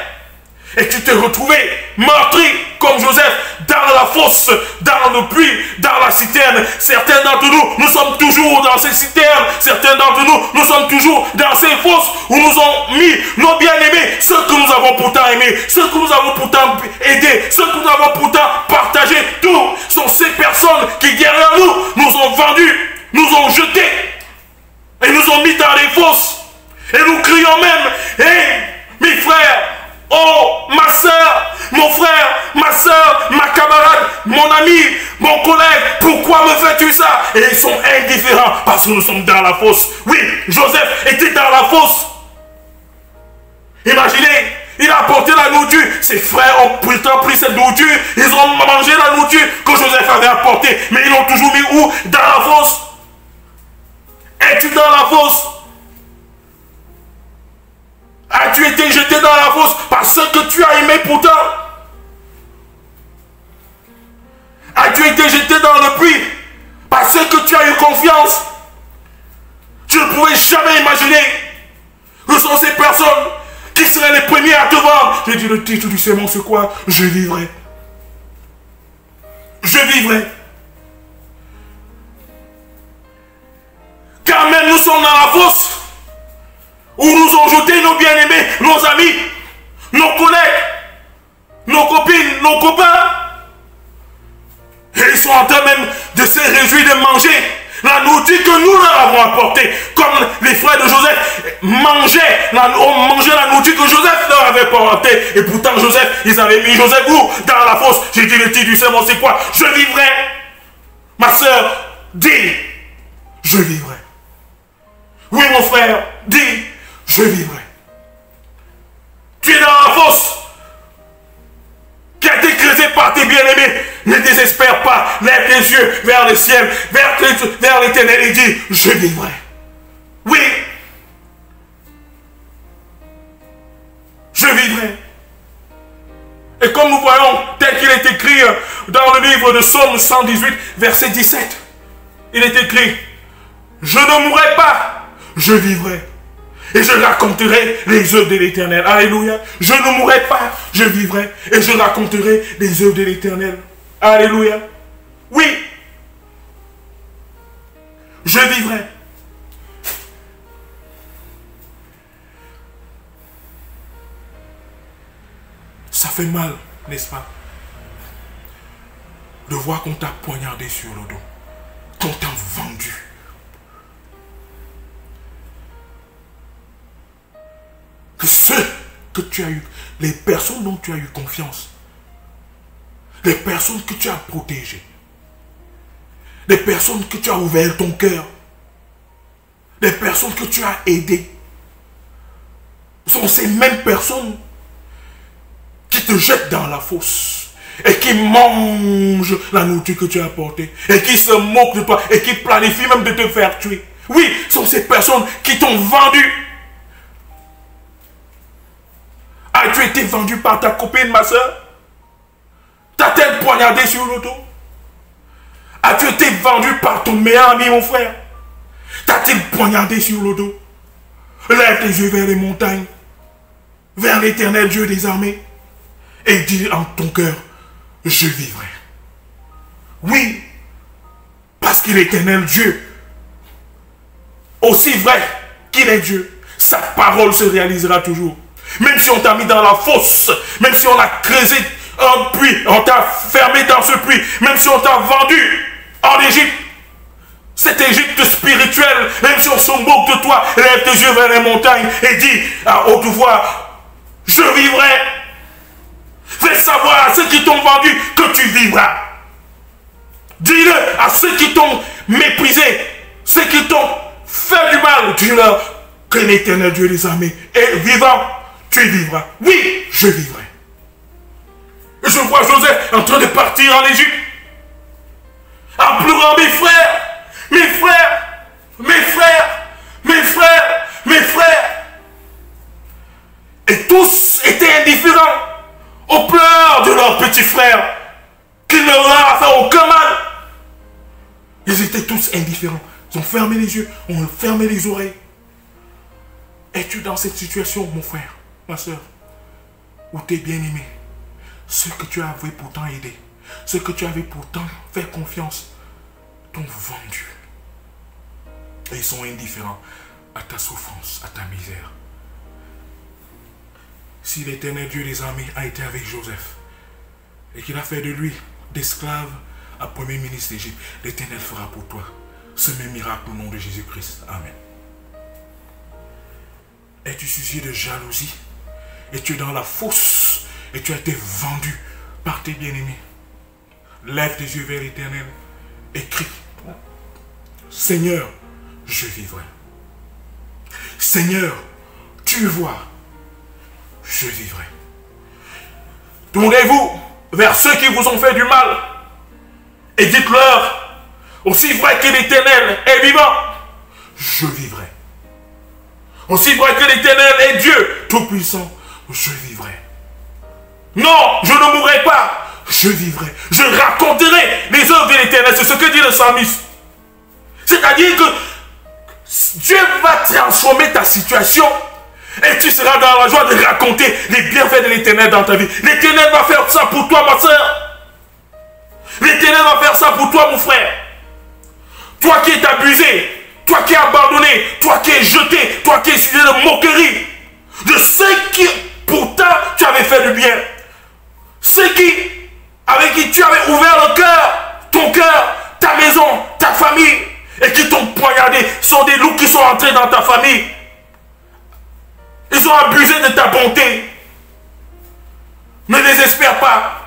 Et tu t'es retrouvé meurtri comme Joseph dans la fosse, dans le puits, dans la citerne. Certains d'entre nous, nous sommes toujours dans ces citernes. Certains d'entre nous, nous sommes toujours dans ces fosses où nous ont mis nos bien-aimés, ceux que nous avons pourtant aimés, ceux que nous avons pourtant aidés, ceux que nous avons pourtant partagés. Tous sont ces personnes qui derrière nous ont vendus, nous ont jetés et nous ont mis dans les fosses. Et nous crions même, hé, mes frères, oh, ma soeur, mon frère, ma soeur, ma camarade, mon ami, mon collègue, pourquoi me fais-tu ça? Et ils sont indifférents parce que nous sommes dans la fosse. Oui, Joseph était dans la fosse. Imaginez, il a apporté la nourriture. Ses frères ont pourtant pris cette nourriture. Ils ont mangé la nourriture que Joseph avait apportée. Mais ils l'ont toujours mis où? Dans la fosse. Es-tu dans la fosse? As-tu été jeté dans la fosse parce que tu as aimé pourtant? As-tu été jeté dans le puits parce que tu as eu confiance? Tu ne pouvais jamais imaginer que ce sont ces personnes qui seraient les premiers à te vendre. J'ai dit le titre du sermon, c'est quoi? Je vivrai. Je vivrai. Car même nous sommes dans la fosse où nous ont jeté nos bien-aimés, nos amis, nos collègues, nos copines, nos copains. Et ils sont en train même de se réjouir de manger la nourriture que nous leur avons apportée. Comme les frères de Joseph ont mangé la nourriture que Joseph leur avait apportée. Et pourtant Joseph, ils avaient mis Joseph où? Dans la fosse. J'ai dit le titre du sermon, c'est quoi? Je vivrai. Ma soeur, dis, je vivrai. Oui mon frère, dis, je vivrai. Tu es dans la fosse qui a été creusée par tes bien-aimés. Ne désespère pas. Lève tes yeux vers le ciel, vers l'éternel et dis, je vivrai. Oui. Je vivrai. Et comme nous voyons, tel qu'il est écrit dans le livre de Psaume 118, verset 17, il est écrit, je ne mourrai pas, je vivrai. Et je raconterai les œuvres de l'Éternel. Alléluia. Je ne mourrai pas, je vivrai. Et je raconterai les œuvres de l'Éternel. Alléluia. Oui. Je vivrai. Ça fait mal, n'est-ce pas? De voir qu'on t'a poignardé sur le dos. Qu'on t'a vendu. Que ceux que tu as eu, les personnes dont tu as eu confiance, les personnes que tu as protégées, les personnes que tu as ouvert ton cœur, les personnes que tu as aidées, sont ces mêmes personnes qui te jettent dans la fosse et qui mangent la nourriture que tu as apportée et qui se moquent de toi et qui planifient même de te faire tuer. Oui, ce sont ces personnes qui t'ont vendu. As-tu été vendu par ta copine, ma soeur? T'as-t-elle poignardé sur le dos? As-tu été vendu par ton meilleur ami, mon frère? T'as-t-il poignardé sur le dos? Lève tes yeux vers les montagnes. vers l'Éternel Dieu des armées et dis en ton cœur, je vivrai. Oui, parce qu'il est l'Éternel Dieu, aussi vrai qu'il est Dieu, sa parole se réalisera toujours. Même si on t'a mis dans la fosse, même si on a creusé un puits, on t'a fermé dans ce puits, même si on t'a vendu en Égypte, cette Égypte spirituelle, même si on se moque de toi, lève tes yeux vers les montagnes et dis à haute voix, je vivrai. Fais savoir à ceux qui t'ont vendu que tu vivras. Dis-le à ceux qui t'ont méprisé, ceux qui t'ont fait du mal, dis-leur que l'Éternel Dieu des armées est vivant, tu vivras. Oui, je vivrai. Et je vois Joseph en train de partir en Égypte, en pleurant, mes frères, mes frères, mes frères, mes frères, mes frères. Et tous étaient indifférents aux pleurs de leurs petits frères, qui ne leur a fait aucun mal. Ils étaient tous indifférents. Ils ont fermé les yeux, ont fermé les oreilles. Es-tu dans cette situation, mon frère, ma soeur, où tes bien-aimés, ceux que tu avais pourtant aidés, ceux que tu avais pourtant fait confiance, t'ont vendu. Et ils sont indifférents à ta souffrance, à ta misère. Si l'Éternel Dieu des armées a été avec Joseph et qu'il a fait de lui d'esclave à premier ministre d'Égypte, l'Éternel fera pour toi ce même miracle au nom de Jésus-Christ. Amen. Es-tu sujet de jalousie et tu es dans la fosse et tu as été vendu par tes bien-aimés? Lève tes yeux vers l'Éternel et crie, Seigneur, je vivrai. Seigneur, tu vois, je vivrai. Tournez-vous vers ceux qui vous ont fait du mal et dites-leur, aussi vrai que l'Éternel est vivant, je vivrai. Aussi vrai que l'Éternel est Dieu tout-puissant, je vivrai. Non, je ne mourrai pas, je vivrai. Je raconterai les œuvres de l'Éternel. C'est ce que dit le psalmiste. C'est-à-dire que Dieu va transformer ta situation et tu seras dans la joie de raconter les bienfaits de l'Éternel dans ta vie. L'Éternel va faire ça pour toi, ma soeur. L'Éternel va faire ça pour toi, mon frère. Toi qui es abusé, toi qui es abandonné, toi qui es jeté, toi qui es sujet de moquerie, de ceux qui, pourtant, tu avais fait du bien. Ceux avec qui tu avais ouvert le cœur, ton cœur, ta maison, ta famille, et qui t'ont poignardé, sont des loups qui sont entrés dans ta famille. Ils ont abusé de ta bonté. Ne désespère pas.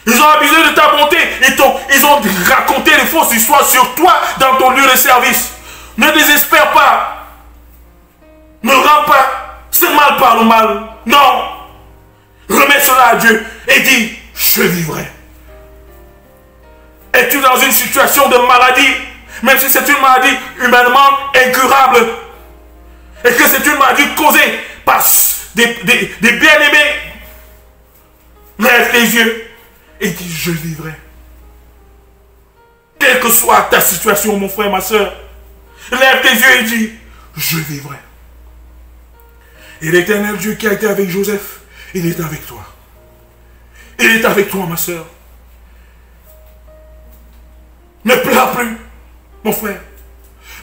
Ils ont abusé de ta bonté. Ils ont raconté des fausses histoires sur toi dans ton lieu de service. Ne désespère pas. Ne rends pas ce mal par le mal. Non. Remets cela à Dieu et dis, je vivrai. Es-tu dans une situation de maladie, même si c'est une maladie humainement incurable, et que c'est une maladie causée par des bien-aimés, lève tes yeux et dis, je vivrai. Quelle que soit ta situation, mon frère, ma soeur, lève tes yeux et dis, je vivrai. Et l'Éternel Dieu qui a été avec Joseph, il est avec toi. Il est avec toi, ma soeur. Ne pleure plus, mon frère.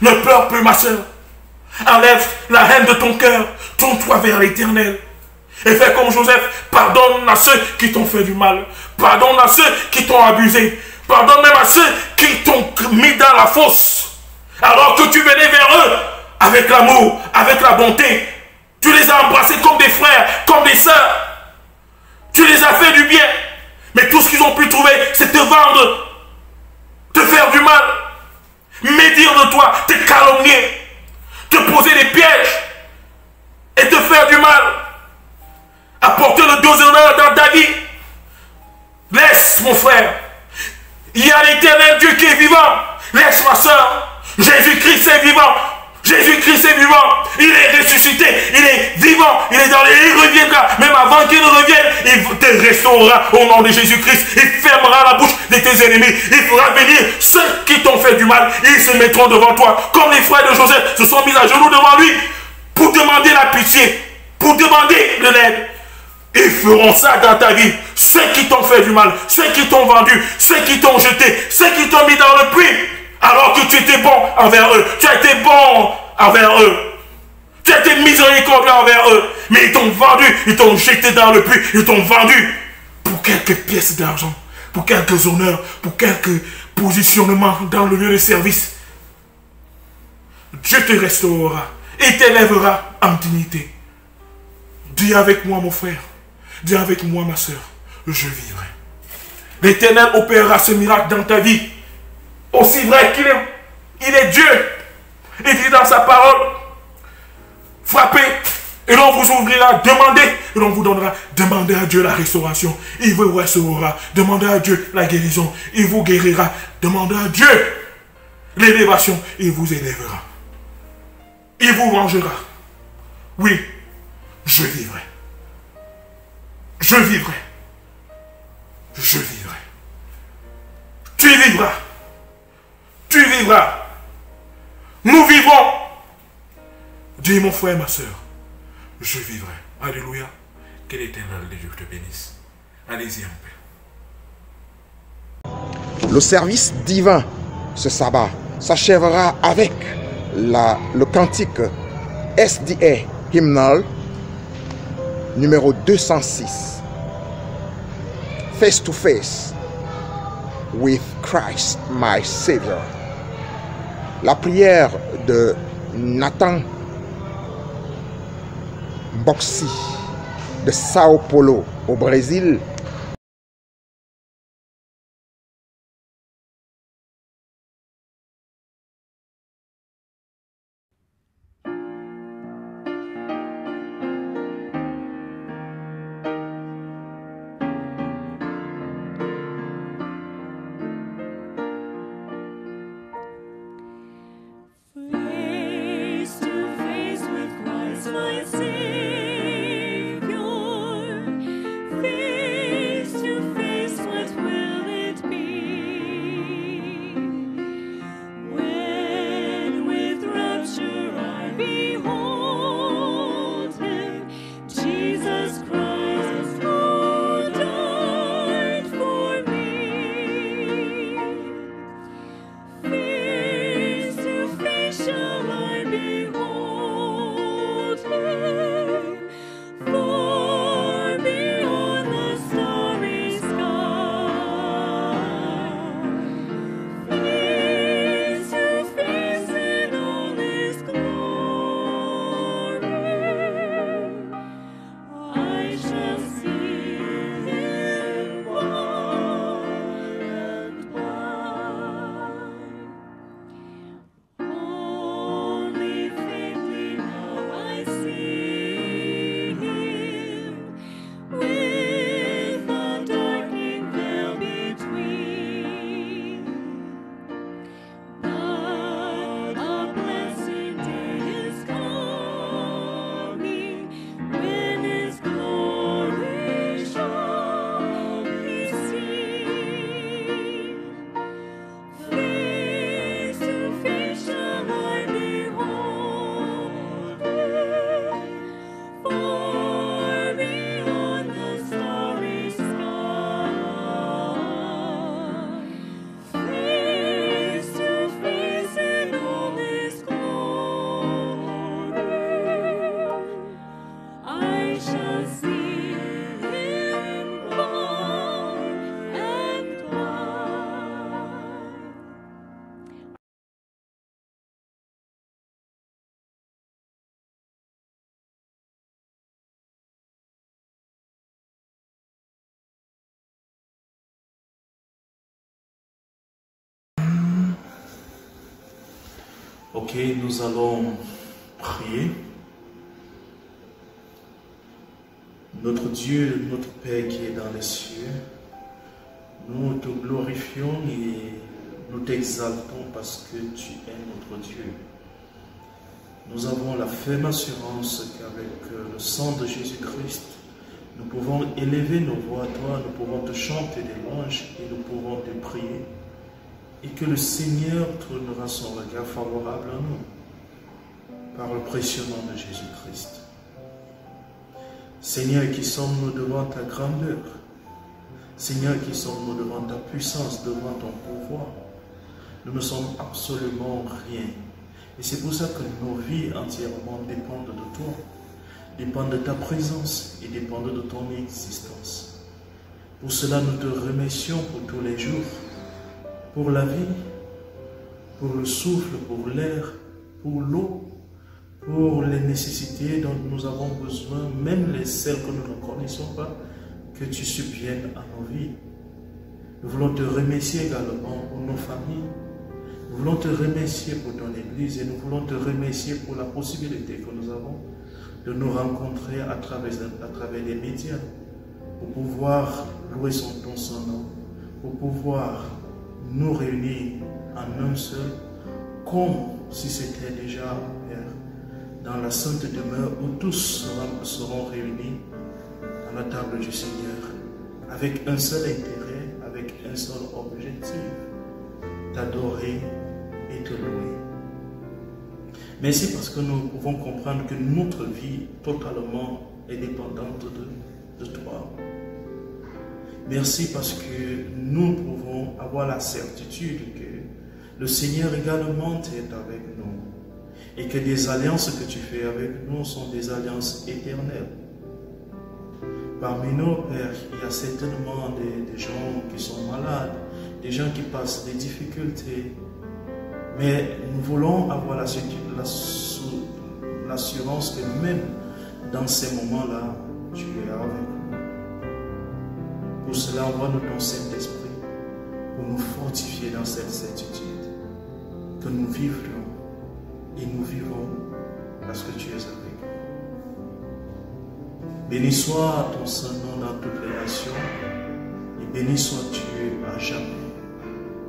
Ne pleure plus, ma soeur. Enlève la haine de ton cœur. Tourne-toi vers l'Éternel. Et fais comme Joseph. Pardonne à ceux qui t'ont fait du mal. Pardonne à ceux qui t'ont abusé. Pardonne même à ceux qui t'ont mis dans la fosse. Alors que tu venais vers eux avec l'amour, avec la bonté. Tu les as embrassés comme des frères, comme des sœurs. Tu les as fait du bien. Mais tout ce qu'ils ont pu trouver, c'est te vendre, te faire du mal, médire de toi, te calomnier, te poser des pièges et te faire du mal, apporter le déshonneur dans ta vie. Laisse, mon frère. Il y a l'Éternel Dieu qui est vivant. Laisse, ma soeur. Jésus-Christ est vivant. Jésus-Christ est vivant. Il est ressuscité. Il est vivant. Il est dans les... Il reviendra. Même avant qu'il ne revienne, il te restaurera au nom de Jésus-Christ. Il fermera la bouche de tes ennemis. Il fera venir ceux qui t'ont fait du mal. Ils se mettront devant toi. Comme les frères de Joseph se sont mis à genoux devant lui pour demander la pitié, pour demander de l'aide. Ils feront ça dans ta vie. Ceux qui t'ont fait du mal, ceux qui t'ont vendu, ceux qui t'ont jeté, ceux qui t'ont mis dans le puits, alors que tu étais bon envers eux. Tu as été bon envers eux. Tu as été miséricordieux envers eux. Mais ils t'ont vendu, ils t'ont jeté dans le puits, ils t'ont vendu pour quelques pièces d'argent, pour quelques honneurs, pour quelques positionnements dans le lieu de service. Dieu te restaurera et t'élèvera en dignité. Dis avec moi, mon frère. Dis avec moi, ma soeur. Je vivrai. L'Éternel opérera ce miracle dans ta vie. Aussi vrai qu'il est Dieu. Il dit dans sa parole, frappez et l'on vous ouvrira. Demandez et l'on vous donnera. Demandez à Dieu la restauration. Il vous restaurera. Demandez à Dieu la guérison. Il vous guérira. Demandez à Dieu l'élévation. Il vous élèvera. Il vous vengera. Oui, je vivrai. Je vivrai. Je vivrai. Tu vivras. Tu vivras. Nous vivrons. Dis mon frère, ma soeur, je vivrai. Alléluia. Que l'Éternel de Dieu te bénisse. Allez-y en paix. Le service divin ce sabbat s'achèvera avec le cantique SDA hymnal numéro 206. Face to face with Christ my Savior. La prière de Nathan Boxy de Sao Paulo au Brésil. Ok, nous allons prier. Notre Dieu, notre Père qui est dans les cieux, nous te glorifions et nous t'exaltons parce que tu es notre Dieu. Nous avons la ferme assurance qu'avec le sang de Jésus-Christ, nous pouvons élever nos voix à toi, nous pouvons te chanter des louanges et nous pouvons te prier. Et que le Seigneur tournera son regard favorable à nous par le précieux nom de Jésus-Christ. Seigneur, qui sommes-nous devant ta grandeur? Seigneur, qui sommes-nous devant ta puissance, devant ton pouvoir? Nous ne sommes absolument rien. Et c'est pour ça que nos vies entièrement dépendent de toi, dépendent de ta présence et dépendent de ton existence. Pour cela, nous te remercions pour tous les jours, pour la vie, pour le souffle, pour l'air, pour l'eau, pour les nécessités dont nous avons besoin, même celles que nous ne connaissons pas, que tu subviennes à nos vies. Nous voulons te remercier également pour nos familles. Nous voulons te remercier pour ton Église et nous voulons te remercier pour la possibilité que nous avons de nous rencontrer à travers les médias pour pouvoir louer ton nom, pour pouvoir nous réunir en un seul, comme si c'était déjà, Père, dans la sainte demeure où tous seront réunis à la table du Seigneur, avec un seul intérêt, avec un seul objectif, t'adorer et te louer. Merci parce que nous pouvons comprendre que notre vie totalement est dépendante de toi. Merci parce que nous pouvons avoir la certitude que le Seigneur également est avec nous et que des alliances que tu fais avec nous sont des alliances éternelles. Parmi nous, Père, il y a certainement des gens qui sont malades, des gens qui passent des difficultés, mais nous voulons avoir l'assurance que même dans ces moments-là, tu es avec nous. Pour cela, envoie-nous ton Saint-Esprit pour nous fortifier dans cette certitude que nous vivrons et nous vivons parce que tu es avec nous. Béni soit ton Saint-Nom dans toutes les nations et béni sois-tu à jamais.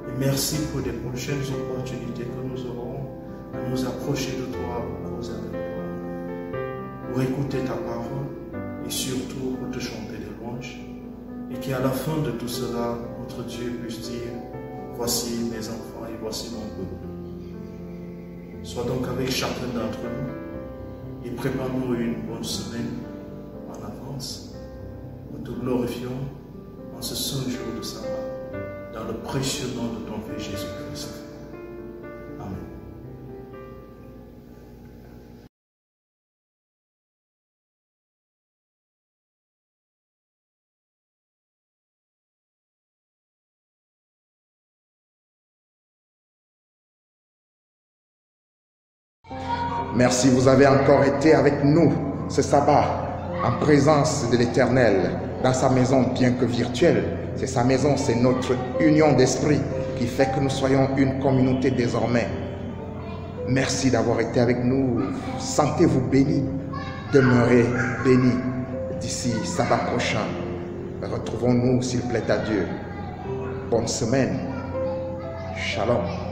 Et merci pour les prochaines opportunités que nous aurons à nous approcher de toi pour causer avec toi, pour écouter ta parole et surtout pour te chanter des louanges. Et qu'à la fin de tout cela, notre Dieu puisse dire, voici mes enfants et voici mon peuple. Sois donc avec chacun d'entre nous et prépare-nous une bonne semaine en avance. Nous te glorifions en ce saint jour de sabbat, dans le précieux nom de ton Fils Jésus-Christ. Amen. Merci, vous avez encore été avec nous ce sabbat en présence de l'Éternel dans sa maison, bien que virtuelle. C'est sa maison, c'est notre union d'esprit qui fait que nous soyons une communauté désormais. Merci d'avoir été avec nous. Sentez-vous bénis, demeurez bénis. D'ici sabbat prochain, retrouvons-nous s'il plaît à Dieu. Bonne semaine. Shalom.